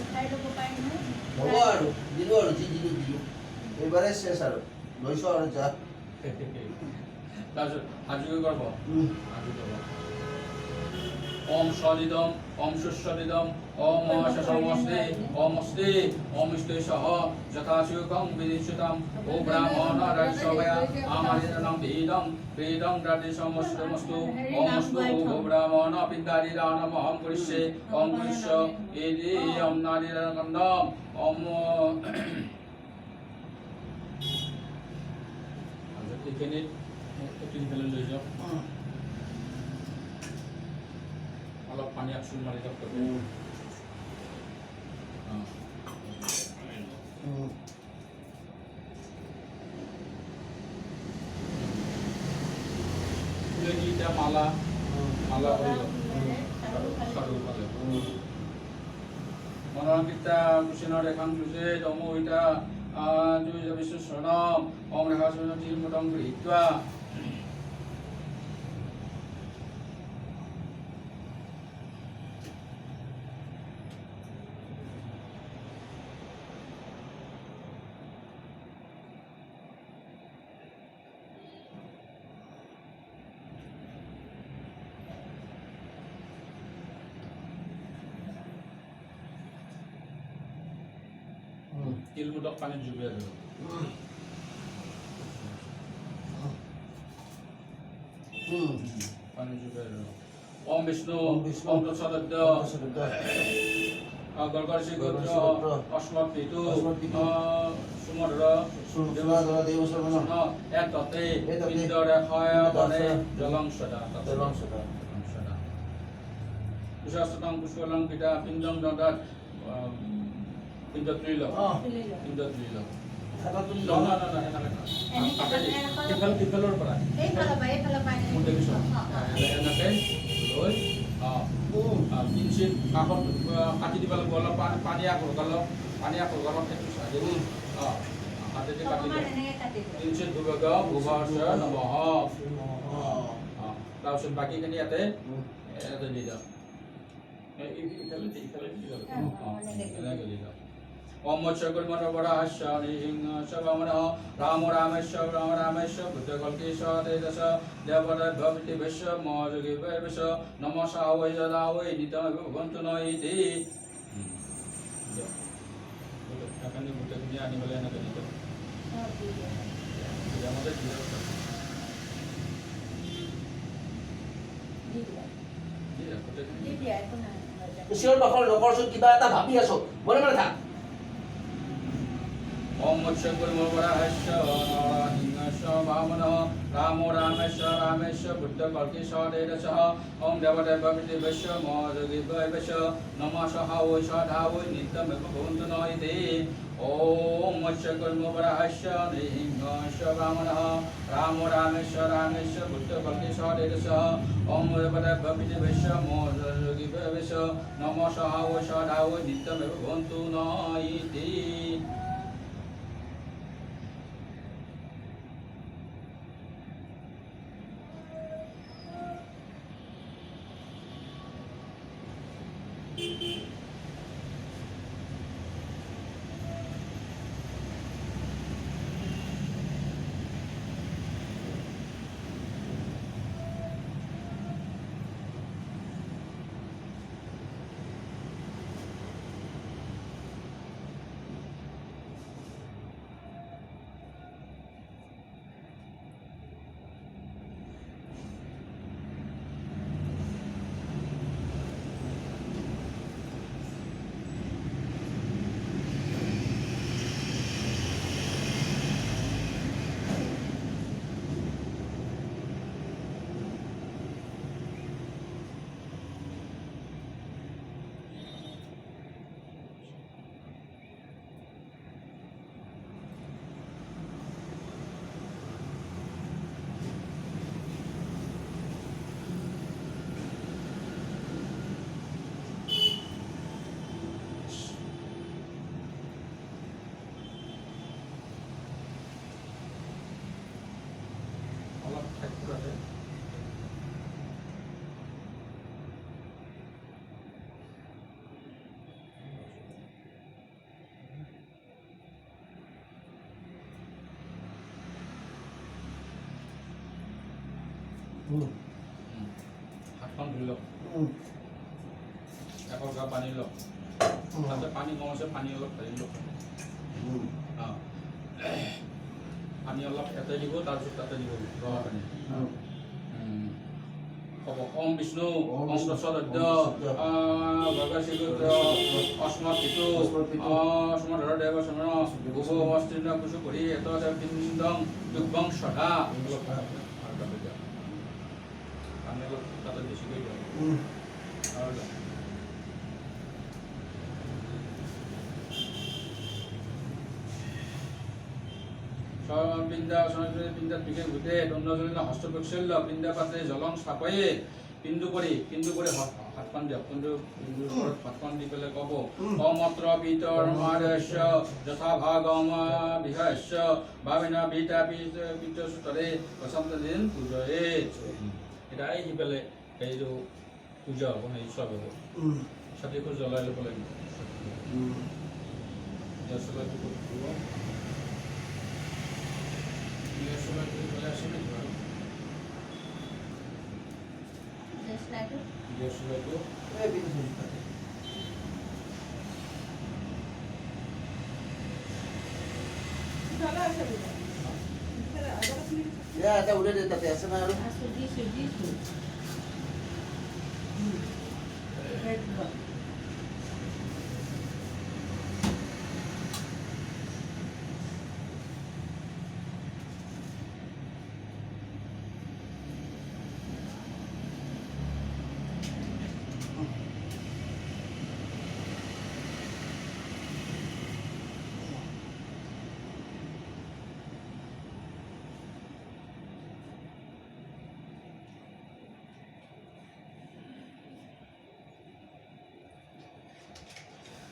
উঠাই ল'ব পাৰি নহয় হ'ব আৰু দিলোঁ আৰু যি দিলোঁ এইবাৰে শেষ আৰু লৈছোঁ আৰু যা তাৰপিছত আজি কৰিব আজি কৰিব ओम सदिदम ओम सुस्सदिदम ओम शशमस्ते ओम अस्ते ओम स्तेषः यथाशुकं विदिशितं ओ ब्राह्मण रक्षवया आमादिनं वेदं वेदं द्रदिशमस्तमस्तु ओम अस्तु ओ ब्राह्मण पितादिदानमहं कुरिष्ये ओम कुरिष्य एदि ओम नादिरकन्दम ओम এখানে তিনফালে লৈ যাওক অলপ পানী আকচুল মাৰি দিয়ক ফুলেদি এতিয়া মালা মালা কৰি লওক সাধু পালে মনোৰঞ্জিতা কুশিনৰ এখন তুজে দমোহিতা জুই বিষ্ণু শৰণম ওম ৰেখা সুনতি মুদং গৃহীত্বা তিলমুদক পানীত জুবিয়াই দিলোঁ পানী জুবিয়াই দিলোঁ ওম বিষ্ণু ওম তৎসদদ্য গৰ্গৰ্ষি গোত্ৰ অস্মৎ পিতু সুমধুৰ এক ততে পিণ্ডৰে ক্ষয় বনে জলং সদা কুশাস্তং কুশলং পিতা পিণ্ডং দদাত পিণ্ড ত্ৰিলক পিণ্ড ত্ৰিলক ইফালৰ পৰা মোৰ দেখিছোঁ এনেকৈ লৈ কিঞ্চিত কাষত কাটি দিব লাগিব অলপ পানী আকৌ লগালক সেইটো চাই হাতেদি কাটি কিঞ্চিত ভূভাৰ্ষ নমঃ তাৰপিছত বাকীখিনি ইয়াতে দি যাওঁ এনেকৈ দি যাওঁ ओम मत्स्यकुल मनोवराहस्य निहिंस वामनः रामो रामेश्वर राम रामेश्वर बुद्धकल्केश्वर तेजस देवदत्त भवति विश्व मोजोगी विश्व नमः सावै सदा वै नित्यमेव भवन्तु न इति akan dibutuhkannya animal yang ada itu. Yang ada di dalam. Iya, betul. Siapa bakal lokal kita tak happy ya so, boleh mana tak? Om Motsyakul Mawarahassya Hingasya Vamana Ramo Ramesya Ramesya Buddha Kalkisya Dedasya Om Devadeva Vidivasya Mahadagivasya Namasya Havoi Sadhavoi Nityam Eva Bhavantuna Iti Om Motsyakul Mawarahassya Hingasya Vamana Ramo Ramesya Ramesya Buddha Kalkisya Dedasya Om Devadeva Vidivasya Mahadagivasya Namasya Havoi Sadhavoi Nityam Eva Bhavantuna Iti হাতখন ধুই লওক একৰ গা পানী লওক তাতে পানী কম আছে পানী অলপ ঢালি লওক পানী অলপ ইয়াতে দিব তাৰপিছত তাতে দিব ৰঙা পানী হ'ব ওম বিষ্ণু ওম তৎসদদ্য ভগৱশীগোত্ৰ অস্মৎ পিতু অস্মধৰ দেৱ সমন ভুৱমস্তীৰ্ণ কুশু কৰি এত দেৱ পিণ্ডং দুগ্বং সদা তাতে বেশি কৰে দাও আৰ দাও পিণ্ডা পিণ্ডাত বিশেষ ভূতে দণ্ডজনিত হস্তবৈকল্য পিণ্ডা পাত্ৰে জলং স্থাপয়ে পিণ্ডু কৰি হাতখন দিয়ক পিণ্ডুৰ ওপৰত হাতখন দি পেলাই ক'ব অমত্ৰ পিতৰ মাদস্য যথা ভাগম বিহাস্য ভাবিনা বিতা পিত সূত্ৰে প্ৰশান্ত দিন পূজয়ে এটা আহি পেলাই এইটো পূজা হ'ব এই চব হ'ব ছাতিখন জ্বলাই ল'ব লাগিব Just like it. Ya, ada udah di tadi asal naruh. Sudi. Red blood.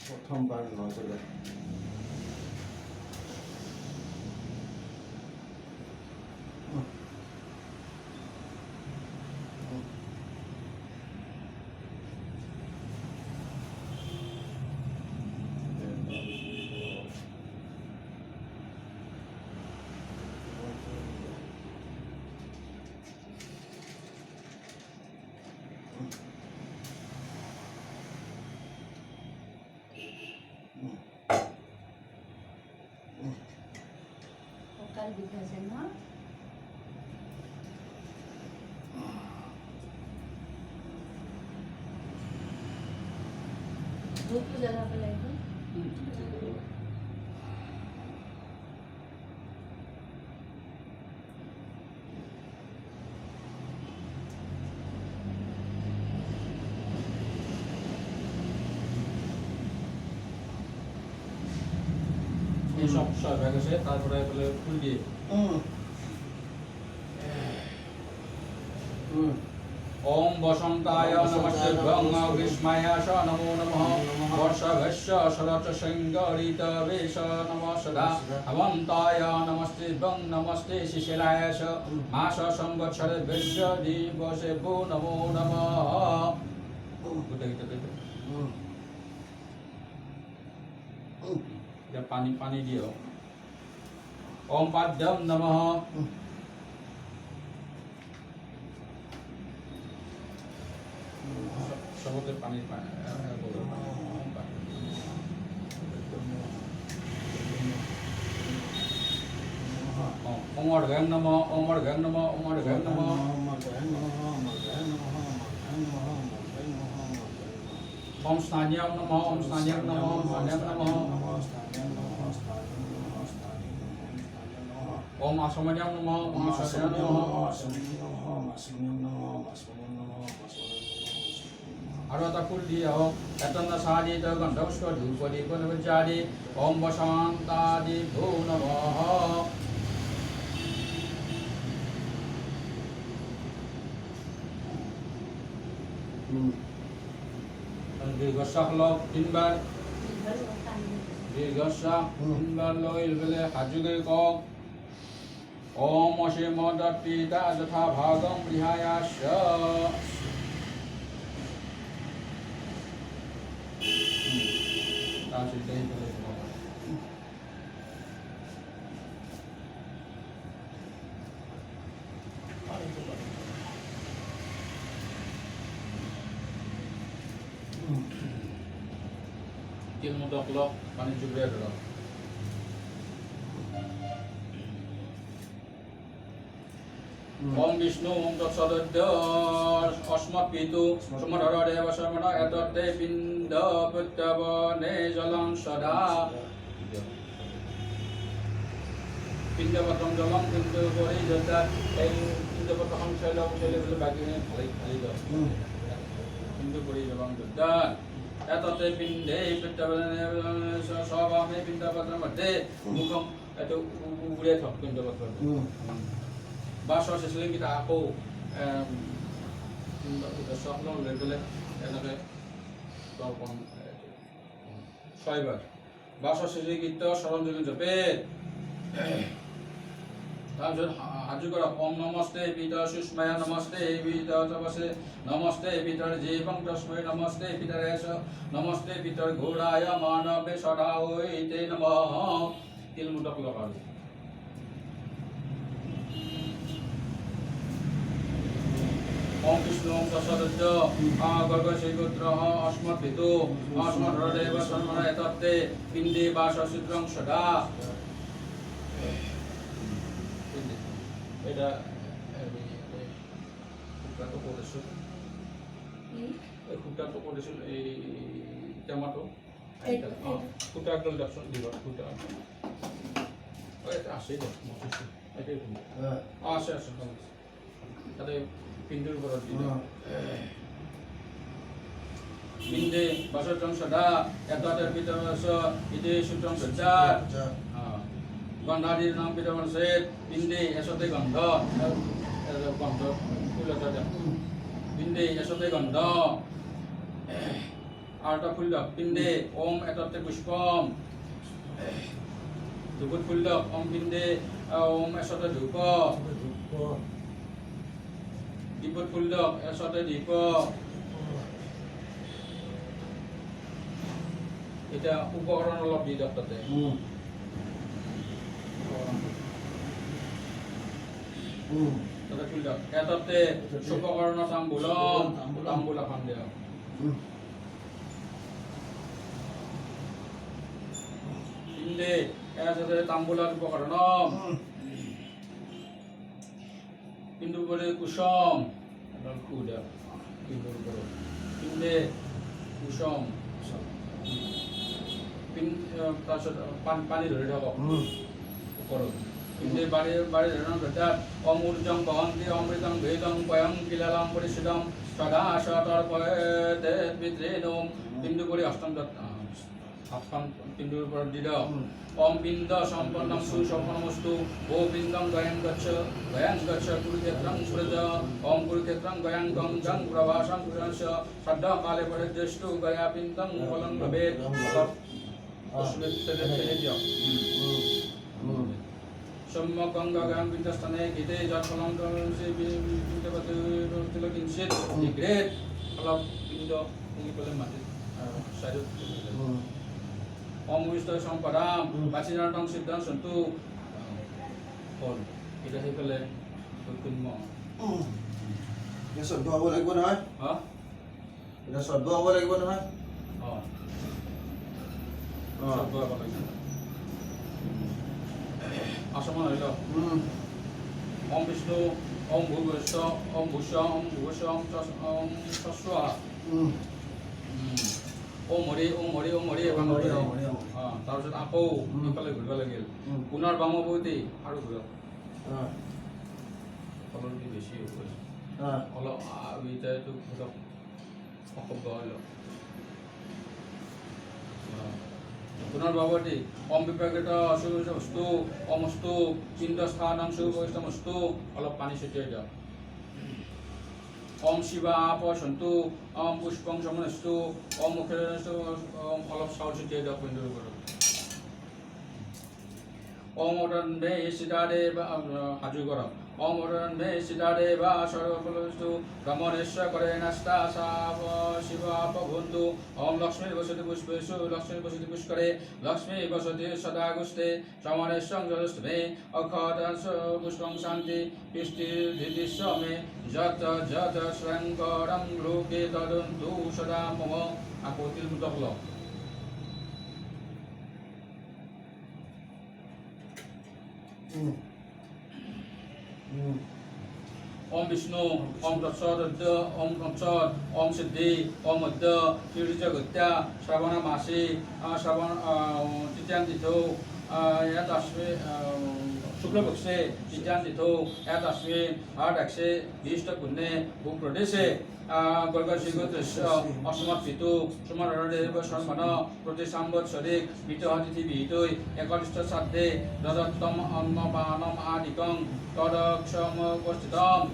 প্রথমবার নজরে Vokal vibration, no? धूप की जगह पे लाइए এই সব হয়ে গেছে তারপরে বলে ফুল দিয়ে ओम वसंताय नमस्तेभ्यं ग्रीष्माय च नमो नमः वर्षभस्य शरत संगरित वेश नमः सदा अवन्ताय नमस्तेभ्यं नमस्ते शिशिराय च मास संवत्सरेभ्यश्च दिवसेभ्यो नमो नमः या पानी पानी दियो ओम पाद्यम नमः सबके पानी ओम अर्घं नमः ओम अर्घं नमः ओम अर्घं नमः ओम स्नान्यं नमः ओम स्नान्यं नमः ओम स्नान्यं नमः ओम आसमन्यं नमः ओम आसमन्यं नमः আৰু এটা ফুল দিয়ে হওক এতন্ন সাদিত গন্ধস্ব ধূপদীপ নবজাদি ওম বসন্তাদি ভূ নমঃ দীর্ঘশ্বাস লওক তিনবাৰ দীৰ্ঘশ্বাস তিনবাৰ লৈ পেলাই হাজুকে কওক ওম অসীম দত্তিতা যথা ভাগম বিহায়াস্য Tiil mudah kelok, panik juga dulu. Om Vishnu, Om Tatsadadya, Asmat Pitu, Sumadhara Deva Samana, Etate Pinda Puttava, Nejalang Sada. Pinda Patram Jalang, Pinda Kori, Jata, Pinda Patram Shalam, Shalam, Bagini, Halido. Pinda Kori Jalang Jata. Etate Pinde, Puttava, Savame, Pinda Patram Ade, Mukham, এইটো উলিয়াই থওক কিন্তু বাছৰ চিচিলিংকেইটা আকৌ স্বপ্ন লৈ পেলাই এনেকৈ তৰ্পণ 6 বাৰ বাছৰ চিচিলিংকেইটা চৰণ যোগী জপে তাৰপিছত হাজু কৰক ওম নমস্তে পিতা সুস্ময়া নমস্তে পিতা তপসে নমস্তে পিতাৰ জীবং তস্মৈ নমস্তে পিতাৰ এষ নমস্তে পিতাৰ ঘোড়ায় মানৱে সদাইতে নমঃ তিলমুটক লগাল ओम विष्णु ओम प्रसादस्य गर्ग श्रीगोत्रः अस्मत् पितु अस्मत् हृदयेव सन्मन एतत्ते पिण्डे वासचित्रं सदा এটা খুঁটাটো কৰিছোঁ এই খুঁটাটো কৰিছোঁ এই টেমাটো খুঁটা একদম দেখোন দিব খুঁটা এটা আছে দিয়ক মচিছোঁ এইটোৱে আছে আছে তাতে পিণ্ডুৰ ওপৰত দি পিণ্ডে বাসত্ৰং সদা এততেৰ পিতৰস ইতি সূত্ৰং সজ্জাত গন্ধাদিৰ নাম পিতৰসেত পিণ্ডে এসতে গন্ধ গন্ধ ফুল এটা পিণ্ডে এসতে গন্ধ আৰু এটা ফুল পিণ্ডে ওম এততে পুষ্পম ধূপত ফুল ওম পিণ্ডে ওম এসতে ধূপ দীপত ফুল এসতে দীপ এটা উপকৰণ অলপ দি দিয়ক তাতে তাতে ফুল দিয়ক এটাতে উপকৰণ তাম্বুলম তাম্বুল এখন দিয়ক পিণ্ডে এটাতে তাম্বুলাৰ উপকৰণম পিণ্ডুৰ উপৰে কুসুম এটা কুদা পিণ্ডুৰ উপৰে পিণ্ডে কুসুম তাৰপিছত পানী ধৰি থাকক ওপৰত পিণ্ডে বাৰী ধৰণৰ ভেটাত অমূৰ্জং বহন্তি অমৃতং ভেদং পয়ং কিলালাম পৰিচিদম সদা সতৰ পয়তে পিতৃণম পিণ্ডু কৰি অষ্টম হাতখন পিণ্ডুৰ ওপৰত দি দিয়ক ওম পিণ্ড সম্পন্নম সুসম্পন্নমস্তু ও পিণ্ডং গয়ং গচ্ছ কুৰুক্ষেত্ৰং সৃজ ওম কুৰুক্ষেত্ৰং গয়ং গং জং প্রভাসং কুরংশ সদ্য কালে পরিদৃষ্টু গয়া পিণ্ডং ফলং ভবেৎ সম্যক গঙ্গা গান পিণ্ডস্থানে গীতে যৎফলং কিঞ্চিত গ্ৰেট অলপ পিণ্ড পুঙি পেলাই মাটিত চাইডত ওম বিষ্ণু সম্পদাম বাচিনাটং সিদ্ধান সন্তু হল এটা হৈ পেলাই শূন্য শ্ৰদ্ধ হ'ব লাগিব নহয় হা এটা শ্ৰদ্ধ হ'ব লাগিব নহয় আসমান হইল ওম বিষ্ণু ওম ভূভস্য ওম ভূষ ওম ভূভস্য ওম সস্বা ওম হৰি এখন তাৰপিছত আকৌ ইফালে ঘূৰিব লাগিল পুনৰ বামভূতি আৰু ঘূৰক অলপ বেছি অলপ এইটো ঘূৰক অসভ্য হৈ লওক পুনৰ বামভূতি ওম বিপ্ৰকৃত অশুভস্তু অমস্তু পিণ্ড স্থানং শুভস্তমস্তু অলপ পানী ছটিয়াই দিয়ক ওম শিৱা আপ সন্তু ওম পুষ্পং সমনস্তু ওম মুখেৰস্তু ওম অলপ চাউল ছটিয়াই দিয়ক পিণ্ডুৰ ওপৰত ওম অৰণ্যে সীতাদেৱ সাজু কৰক ওম অৰণ্যে সীতাদেৱ সৰ্বফলস্তু ব্ৰহ্মণেশ্বৰ কৰে নাস্তা সাপ শিৱ আপ বন্ধু ওম লক্ষ্মীৰ বসতি পুষ্পেষু লক্ষ্মীৰ বসতি পুষ্কৰে লক্ষ্মী বসতি সদা গুষ্ঠে সমনেশ্বং জলস্তমে অক্ষত পুষ্পং শান্তি পিষ্টির্ধিদিশ্য মে যত যত শঙ্করং লোকে তদন্তু সদা মম আকৌ তিলমুটক লওক ओम विष्णु ओम तत्सद ओम तत्सद ओम सिद्धि ओम मध्य तीर्थगत्या श्रावण मासी श्रावण तृतीयांतिथौ यत् अस्मे शुक्लपक्षे विद्यांतिथो एतस्मिन् आर्धक्षे भीष्टपुण्ये भूप्रदेशे गर्गशीगोत्रस्य अस्मत्पितु सुमरणदेव शर्मण प्रतिसंवत्सरिक वितहतिथिभितोय एकनिष्ठ श्राद्धे ददत्तम् अन्नपानम् आदिकं तदक्षमुपस्थितम्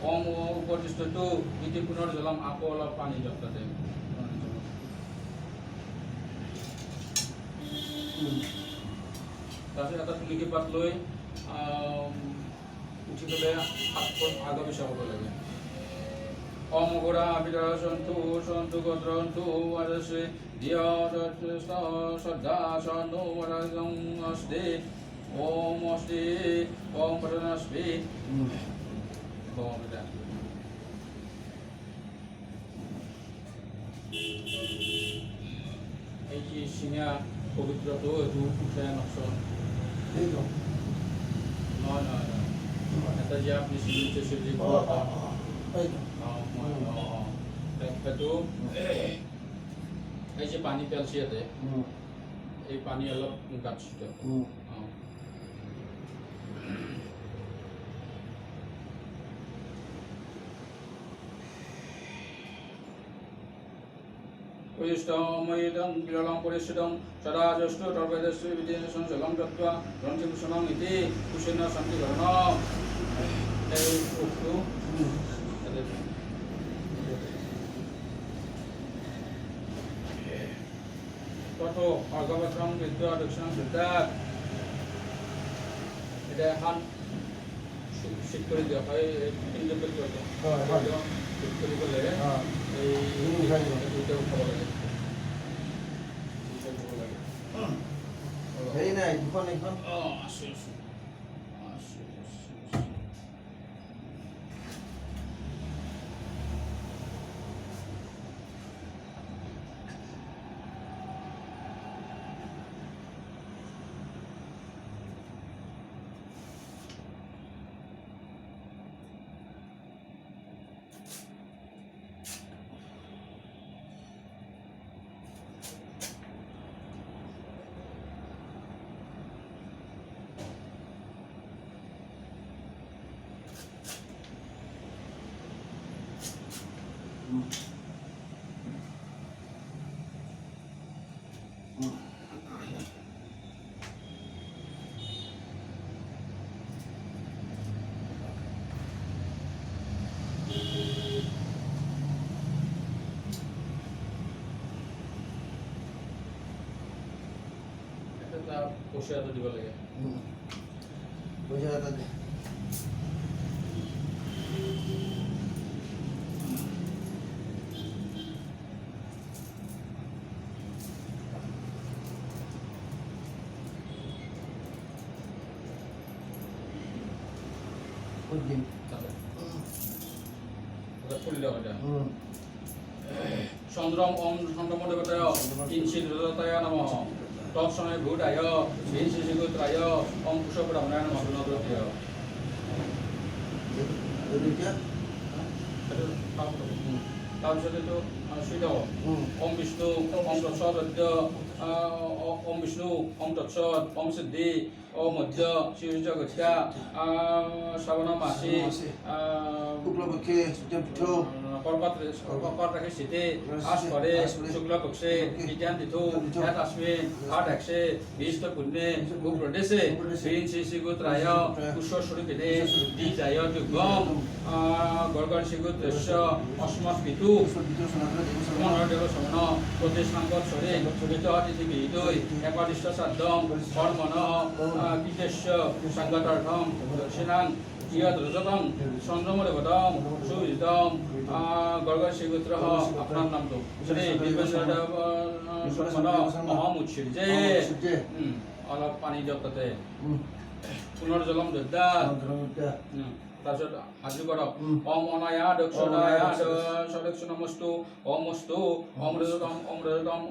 ओम उपतिष्ठतु इति पुनर्जलम आपो अलप पानी जपते তাৰপিছত এটা তুলসী পাত লৈ উঠি পেলাই হাতখন আগৰ পিছা হ'ব লাগে ওম গোৰা বিদৰ সন্তু সন্তু গত্ৰন্তু আৰসে দিয় শ্ৰদ্ধা সন্তু আৰসং অস্তে ওম পৰনাস্মে ওম এটা এই যে সিঙা পবিত্রটো এইটো উঠাই নকচোন নহয় এটা যে আপুনি চিলিছে চিলি সেইটো এই যে পানী পেলাইছে ইয়াতে এই পানী অলপ গাত ছুটে Uyustamaitam Vilalam Purishidam Sadajastu Tarvedasri Vidyasan Salam Tattva Rantipusanam Iti Kushina Santi Karana Hey Uktu Tato Argavatram Vidya Dakshanam Siddhat Ida Han Siktori Dia Hai Independent Siktori Bole Hey, na, ikon. Oh, asus. পইচা এটা দিব লাগে পইচা এটা দে দিন ওটা খুললে ওটা চন্দ্রম ওম চন্দ্রম দেবতায় কিঞ্চিত রজতায় নমঃ তৎসময় ভূতায় বিংশিগোত্রায় ওম কুশব্রহ্মণায় নমঃ নবদ্রতীয় তাৰপিছতে তো সুইদ ওম বিষ্ণু ওম তৎসৎ ওম বিষ্ণু ওম তৎসৎ ওম সিদ্ধি ওম মধ্য শিউজ গত্যা শ্ৰৱণ মাসি শুক্লপক্ষে সূৰ্যপীঠো কর্কট রাখে শীতে আশ করে শুক্লপক্ষে বিদ্যান তিথো এতস্মিন আর্ধক্ষে ভীষ্ট পুণ্যে ভূপ্রদেশে বিংশিগোত্রায় কুশস্বরূপিণে দ্বিজায় যুগম গর্গশীগোত্রস্য অস্মৎপিতু মনদেব সমন প্রতিসংবৎসরে বিতহতিথিবিহিতৈ একনিষ্ঠ শ্রাদ্ধম কর্মণঃ কৃতস্য সংগতার্থম দক্ষিণাং ইয়দ রজতং চন্দ্রমদেবতং সুবিদিতং গর্গশীগোত্রঃ আপনার নাম তো শ্রী বিবেশদেব অহম উৎসৃজে অলপ পানী দিয়ক তাতে পুনর্জলম দদ্যাৎ তাৰপিছত হাজু কৰক ওম অনায়া দক্ষনায়া সদক্ষনমস্তু ওমস্তু ওম ৰজতম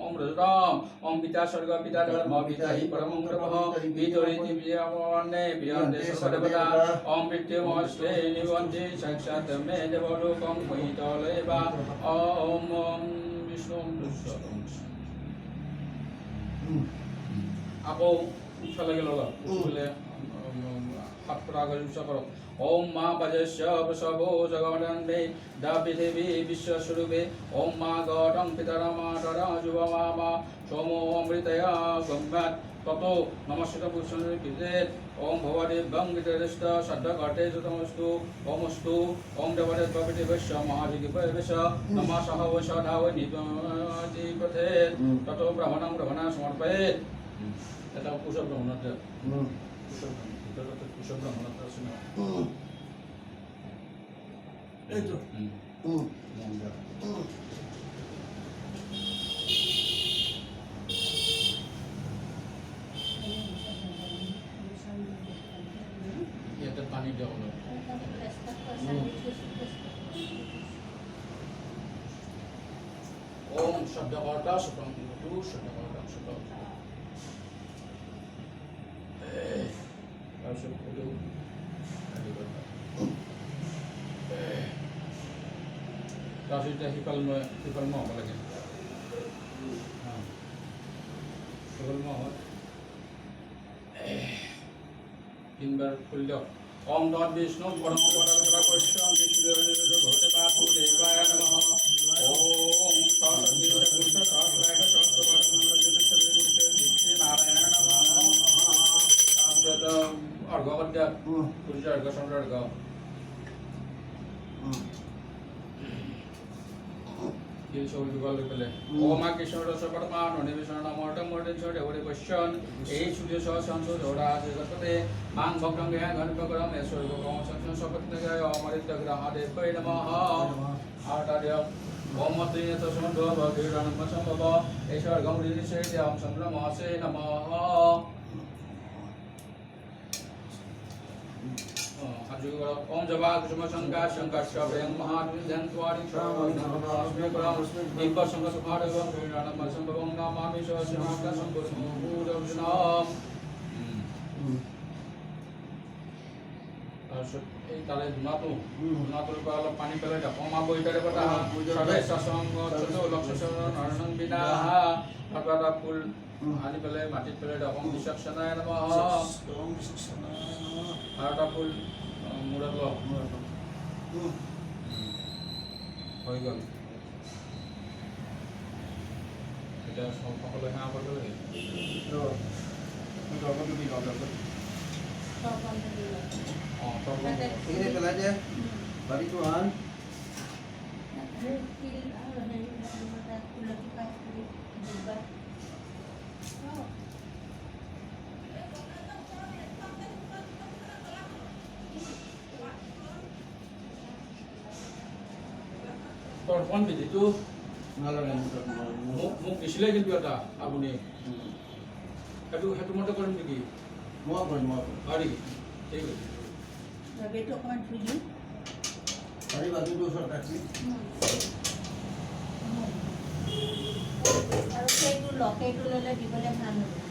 ওম পিতা স্বৰ্গ পিতা ধৰ্ম পিতা হি পৰমং ব্ৰহ্ম বিতৰিতি বিয়াৱনে বিয়ন্তে সদেৱতা ওম পিতৃমস্তে নিবন্তি সাক্ষাৎ মে দেৱলোকং মহিতলেবা ওম বিষ্ণু আকৌ চলে গেল বলে হাত পরা করে উচ্চ করো ওম মা পজস্য প্রসবো জগন্নাথে দা পৃথিবী বিশ্বস্বরূপে ওম মা গৌতম পিতরমা তরা যুবমামা সোমো অমৃতয়া গঙ্গাত তত নমস্কার পুষ্পে কৃতে ওম ভগবতে বঙ্গিতরিষ্ট সদ্যঘটে যতমস্তু ওমস্তু ওম দেবতে ভগবতে বৈশ্য মহাযোগী বৈশ নমঃ সহ বৈশধাও নিতজি পথে তত ব্রাহ্মণং ব্রাহ্মণা সমর্পয়েত এটা কুশল ব্রাহ্মণতে কুশল ব্রাহ্মণতে শুনে এই তো এটা পানি দেওয়া হলো ওম শব্দকর্তা সুতং তু শব্দকর্তা সুতং তাৰপিছত এইটো তাৰপিছত এতিয়া সিফাল হ'ব লাগে সিফাল হয় তিনবাৰ খুলি দিয়ক ওম তৎ বিষ্ণু পৰম পদকৃপা কশ্যম বিষ্ণু ভগৱতে বাসুদেৱায় নমঃ ওম সৰস্বতী পুৰুষ সহস্ৰায় সহস্ৰবাদ নাৰায়ণ নমঃ তাৰপিছত অৰ্ঘ কদ্যা সূৰ্য অৰ্ঘ চন্দ্ৰ অৰ্ঘ কিল সব দুগাল পেলে ওমা কৃষ্ণ রস পরমান নিবেশন নমর্তম মর্তে ছোটে ওরে কোশ্চন এই সূর্য সহ সংসদ ওরা জগতে মান ভক্তং জ্ঞান ঘনপকরম এশ্বর ভগবান সত্য সপত্ন গায় অমৃত গ্রহাদেব কই নমঃ আটার্য ওম মত্রিনে তসন্ত ভগীরণ সম্ভব ঈশ্বর গমৃতি সেতে ওম সম্ভ্রমসে নমঃ ओम जवा कुसुम शंकर शंकर शब्दं महाद्विजं त्वारि श्रवणं दीप संग सुखारगं वीराणं संभवं नामामि शोषणाका संभूरभूरभूषणं এই তালে ধুনাটোৰ পৰা অলপ পানী পেলাই দিয়ক কমা বইতাৰে পতা সবে সসংগ ছোট লক্ষ্য নৰসং বিনা তাৰপৰা এটা ফুল আনি পেলাই মাটিত পেলাই দিয়ক ওম বিশ্বক্ষণায় নমঃ আৰু এটা ফুল মূৰত লওক হৈ গ'ল এতিয়া সকলোৱে সেৱা কৰিব লাগে অঁ ini pelan ya bagi Tuhan তৰ্পণ বিধিটো ngalah yang মোক দিছিলে কিন্তু এটা আপুনি সেইটো মতে কৰিম নেকি mau apa হয় নেকি ঠিক আছে বেটো অকণমান ধুই দিওঁ tadi bagi tu sok kaki আৰু সেইটো লকেটো ল'লে দিবলৈ ভাল হ'ব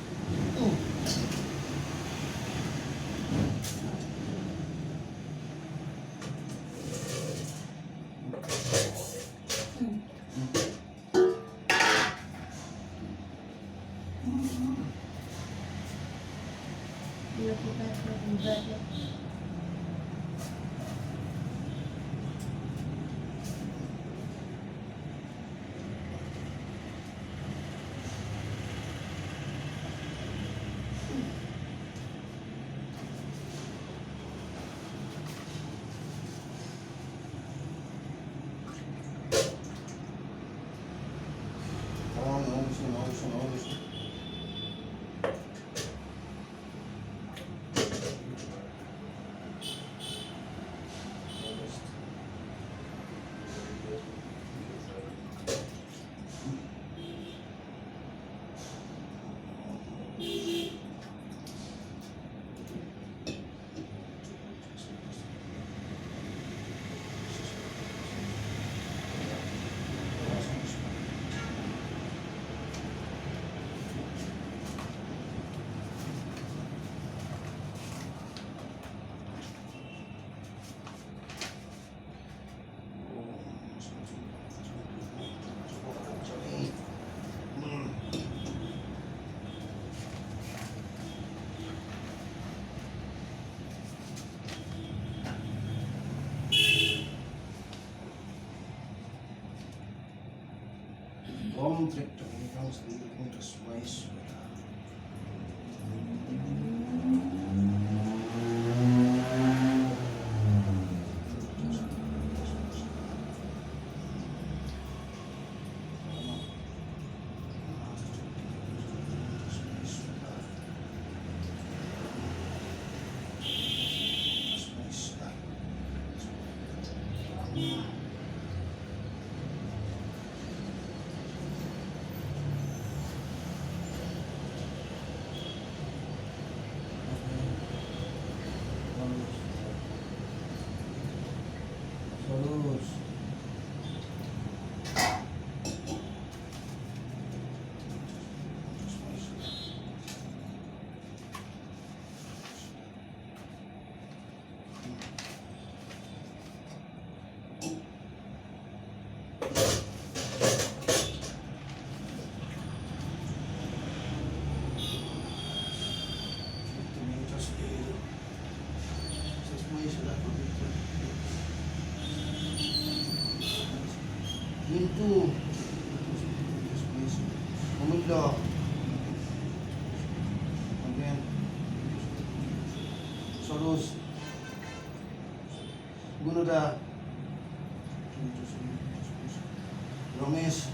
ओम त्रिक्टमेकं सवितुर्वरेण्यं तस्मै स्वाहा। Terus itu Omildo again Soros Gunuda Ramesh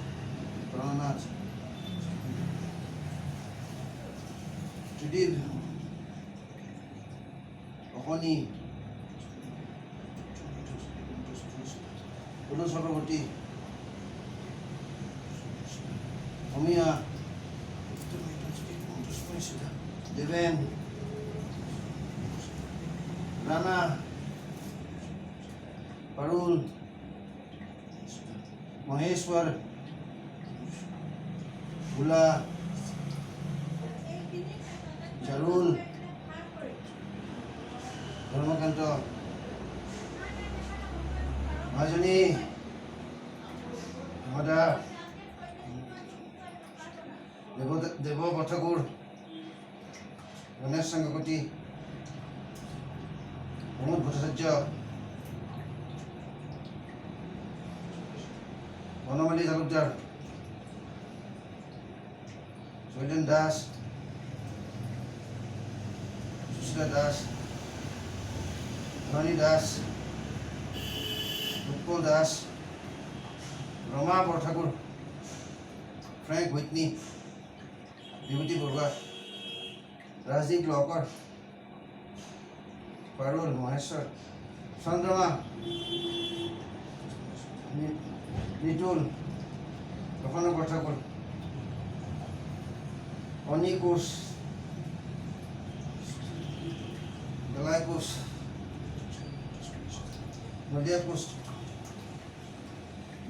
Prananath Judith Ohoni Ulu Sakrabati Omia Deven Rana Parul Maheshwar Bula Jarul Dharmakanto Majani Mada Devo Bhattakur Ganesh Sangakoti Pramod Bhattacharya Vanamali Talukdar Soilen Das Sushila Das Rani Das Utpal Das Rama Bhattakur Frank Whitney Vibhuti Burwa Rajdeep Locker Parul Maheshwar Chandrama Nitul Kapana Bhattakur Oni Kush Galai Kush Nadia Kush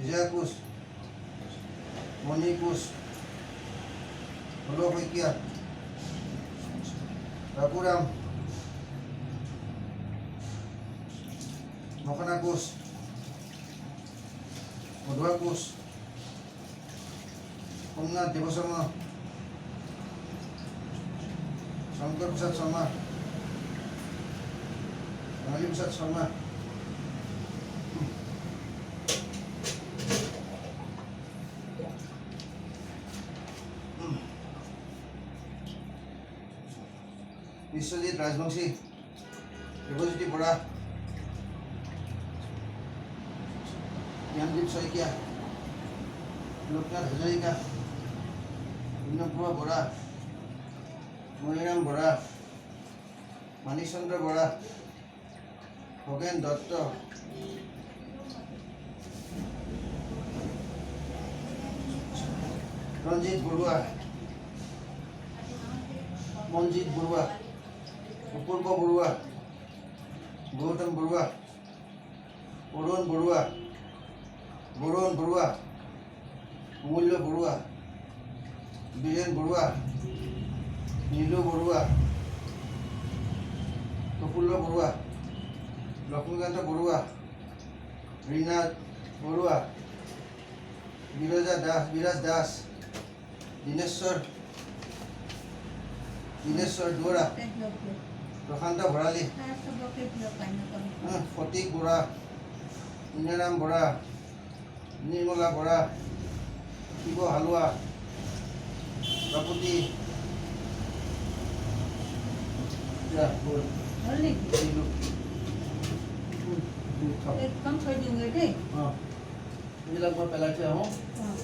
Vijaya Kush Moni Kush Holo Hoikia Rapuram Makana Kush Madhua Kush Omnath Devasarma Shankar Prasad Sharma Rali Prasad Sharma Vishwajit Rajbangshi Devajiti Bora Jnandeep Saikia Loknath Hajarika Innapura Bora Maniram Bora Manichandra Bora Hogen Datta Ranjit Burwa Manjit Burwa Upurba Burwa Gautam Burwa Orun Burwa Borun Burwa Mulya Burwa Biren Burwa Nilu Burwa Kapullo Burwa Lakshmikanta Burwa Rina Burwa Viraj Das Dineshwar Dora Prakhanda Bharali Fatik Bora Inaram Bora Nirmala Bora দিব হালোৱা বাপুতি যা বল হ'ল নেকি দিলো একদম থৈ দিওঁগৈ দেই এইবিলাক মই পেলাই থৈ আহোঁ অঁ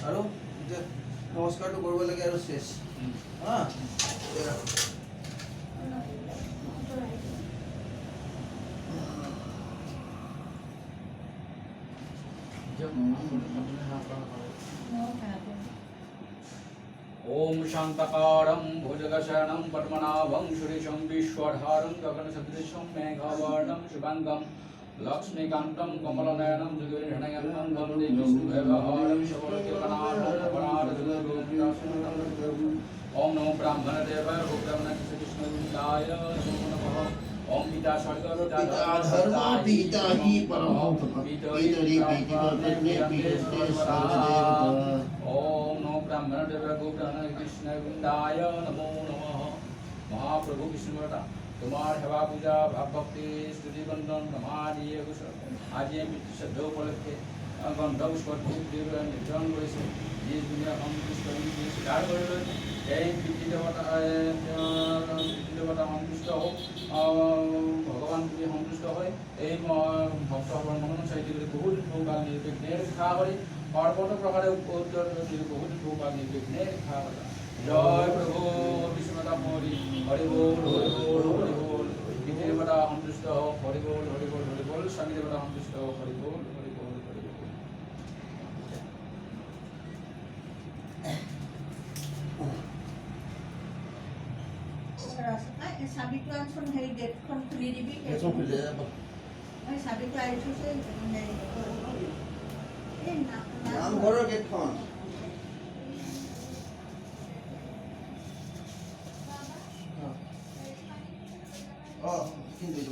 আৰু এতিয়া নমস্কাৰটো কৰিব লাগে আৰু শেষ হা ओम शांतकारं भुजगशरणं पद्मनाभं सुरेशं विश्वधारं गगनसदृशं मेघवर्णं शुभांगं लक्ष्मीकान्तं कमलनयनं जुगेर्हृणयन्तं वन्दे विष्णुदेवहारं शबरकेतनाथं अपराधगुरुं ओम नमो ब्राह्मणदेवाय भूतमनकृष्णविन्दाय नमो नमः ओम पिता स्वर्ग पिता धर्म पिता ही परम पितरी पितृपत्नी पितृ सर्वदेवता ओम नमो ब्राह्मणदेवाय भूतमनकृष्णविन्दाय नमो नमः महाप्रभु विष्णुवता तुम्हार सेवा पूजा भाव भक्ति स्तुति बंदन समाधि आज मृत्यु श्रद्धा उपलक्षे गंधर्व धूप देव निर्धारण करेছে जी दुनिया संतुष्ट स्वीकार कर এই পিতৃ দেৱতা সন্তুষ্ট হোক ভগৱান তুমি সন্তুষ্ট হয় এই ভক্তসকলৰ মনন চাইতে বহুত ভোগাল নিৰ্বিঘ্নে খা কৰি পৰ্বত প্ৰকাৰে উত্তৰ বহুত ভোগাল নিৰ্বিঘ্নে খা কৰি জয় প্ৰভু বিষ্ণুদাতা মৰি হৰি বল হৰি বল হৰি বল পিতৃ দেৱতা সন্তুষ্ট হোক হৰি বল হৰি বল হৰি বল স্বামী দেৱতা সন্তুষ্ট হোক হৰি বল হৰি বল হৰি বল চাবিটো আনচোন হেৰি গেটখন খুলি দিবি মই চাবিটো আনি থৈছোঁ এই নামঘৰৰ গেটখন কিন্তু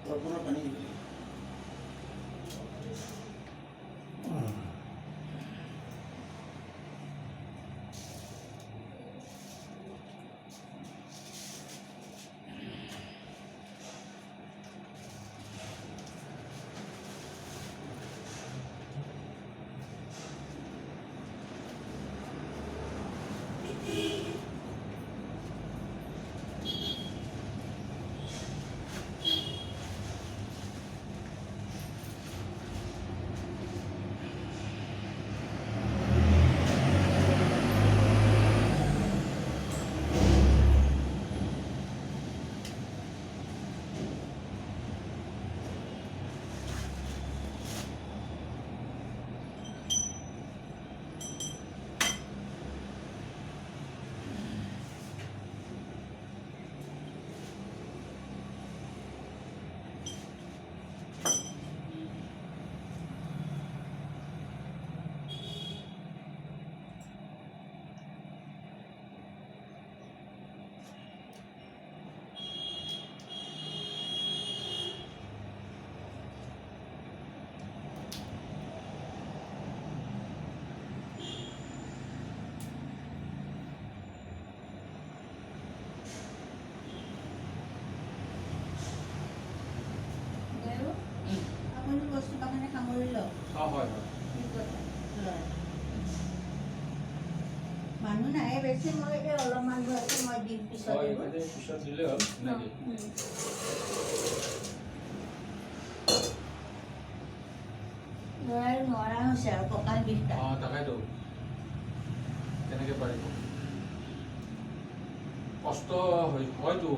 কৰ্পূৰৰ পানী দিব বস্তু বাগানে সামৰি লওক হয় মানুহ নাহে বেছি মই এই অলপমান আছে মই দিম পিছত পিছত দিলে হ'ল নাকি নোৱাৰা হৈছে আৰু কঁকাল বিষটা তাকেতো কেনেকৈ পাৰিব কষ্ট হয়তো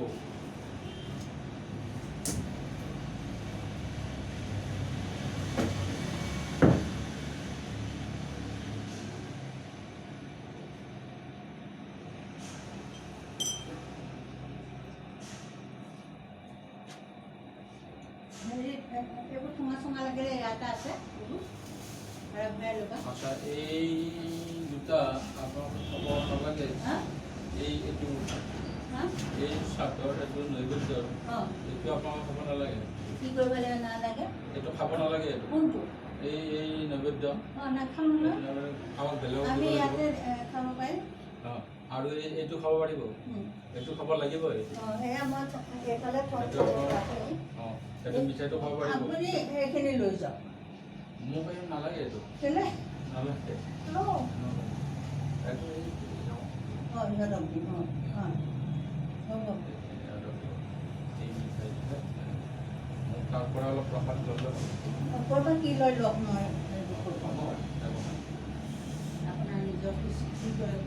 এইবোৰ ঠোঙা চোঙা লাগিলে ইয়াতে আছে আচ্ছা এই দুটা আপোনালোকে খাব নালাগে এইটো এই চাদৰ এইটো নৈবেদ্যৰ এইটো আপোনালোকে খাব নালাগে কি কৰিব নালাগে এইটো খাব নালাগে কোনটো এই নৈবেদ্য নাখাম নহয় খাওক বেলেগ আমি ইয়াতে খাব পাৰিম আৰু এইটো খাব পাৰিব এইটো খাব লাগিব সেয়া মই এইফালে এইটো মিঠাইটো খাব পাৰিব আপুনি সেইখিনি লৈ যাওক মোক নালাগে এইটো কেলে Lo. Ra đồng chí rồi. Không. Apa kilo lok noi. Apna নিজৰ কি কৰে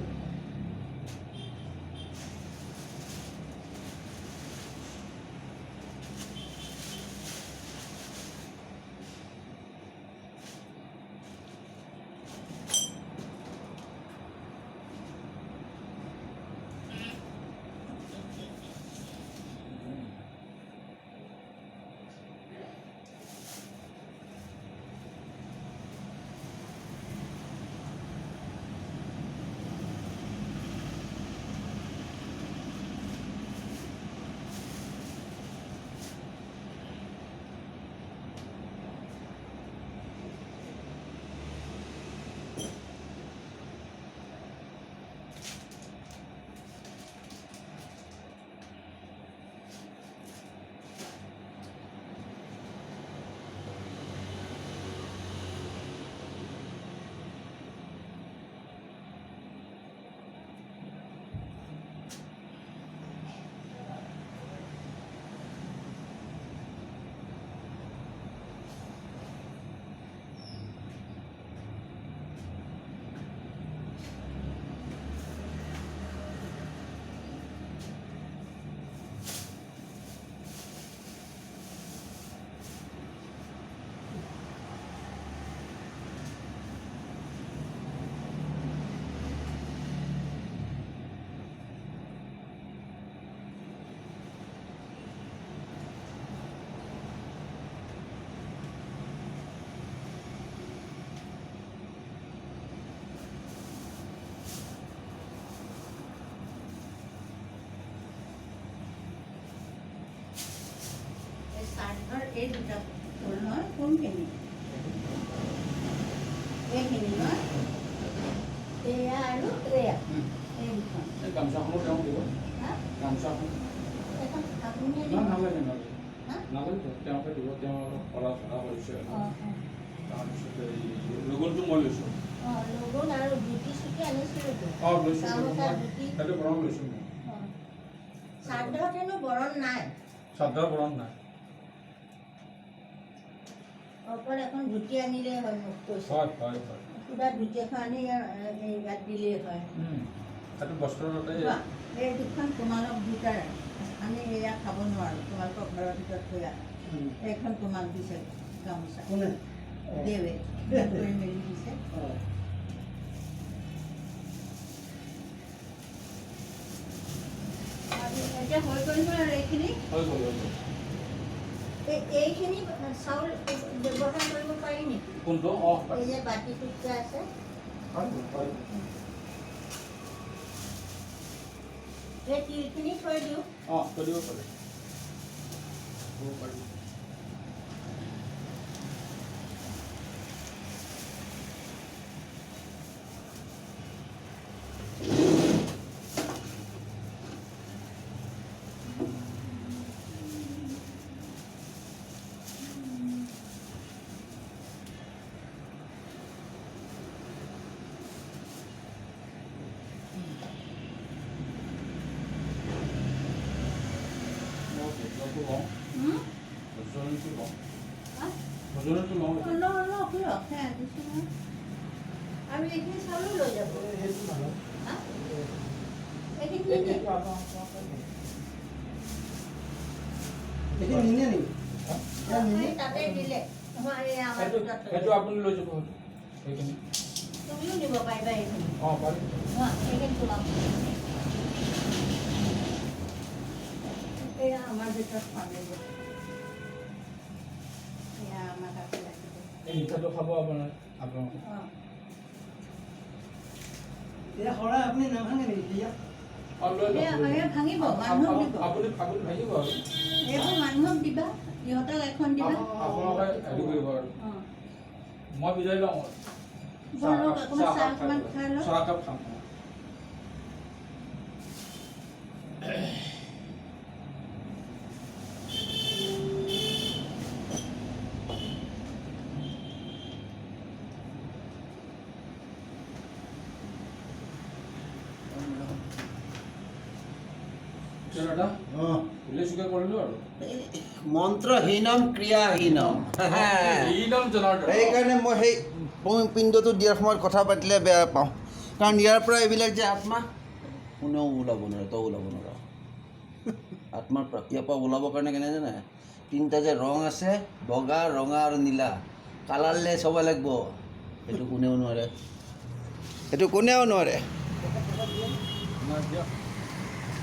साधर एक दुटा फूल নহয় কোনখিনি এইখিনি নহয় এয়া আৰু এয়া এই দুখন এই গামছাখনো তেওঁ দিব হা গামছাখন এখন আপুনি না নালাগে নালাগে হা নালাগে তেওঁকে দিব তেওঁ কৰা ধৰা কৰিছে অ তাৰপিছতে লগনটো মই লৈছোঁ অ লগন আৰু বিউটি সুটি আনিছিলো তো লৈছোঁ গামোচা বিউটি সেইটো বৰণ লৈছোঁ মই সাধত হেনো বৰণ নাই চাদৰ বৰণ নাই অকল এখন ধুতি আনিলেই হয় মোক কৈছে হয় হয় হয় কিবা ধুতি এখন আনি ইয়াত দিলেই হয় সেইটো বস্ত্ৰৰ তাতে এই দুখন তোমালোক দুটাৰ আমি এয়া খাব নোৱাৰোঁ তোমালোকৰ ঘৰৰ ভিতৰত থৈ এইখন তোমাক দিছে গামোচা কোনে দেৱে কৰি মেলি দিছে এতিয়া হৈ গ'ল আৰু এইখিনি হৈ গ'ল এইখিনি চাউল ব্যৱহাৰ কৰিব পাৰি নেকি কোনটো এই যে বাতিটোত যে আছে এই তিলখিনি থৈ দিওঁ কৰিব পাৰে আৰু এইখিনি চাউলো লৈ যাব তাতে দিলে সেইটো আপুনি লৈ যাব সেইখিনি তুমিও নিব পাৰিবা এইখিনি পাৰিম এইখিনি তোমাক এয়া আমাৰ ভিতৰত পালে এয়া আমাৰ তাতে লাগিব এই মিঠাটো খাব আপোনালোকে এয়া শৰাই আপুনি নাভাঙে নেকি এতিয়া ভাঙিব মানুহক দিব আপুনি ভাঙিব আৰু এইবোৰ মানুহক দিবা সিহঁতক এখন দিবা আপোনালোকে হেৰি কৰিব আৰু মই বিদায় লওঁ বলক অকণমান চাহ অকণমান খাই লওক চাহ একাপ খাম দাদা অঁ ফুলে চুকে কৰিলোঁ আৰু মন্ত্ৰহীনম ক্ৰিয়াহীনম এই নাম জনাৰ্দন সেইকাৰণে মই সেই পিণ্ডটো দিয়াৰ সময়ত কথা পাতিলে বেয়া পাওঁ কাৰণ ইয়াৰ পৰা এইবিলাক যে আত্মা কোনেও ওলাব নোৱাৰে তই ওলাব নোৱাৰ আত্মাৰ ইয়াৰ পৰা ওলাবৰ কাৰণে কেনে জানে তিনিটা যে ৰং আছে বগা ৰঙা আৰু নীলা কালাৰলেছ হ'ব লাগিব সেইটো কোনেও নোৱাৰে সেইটো কোনেও নোৱাৰে নাই দিয়া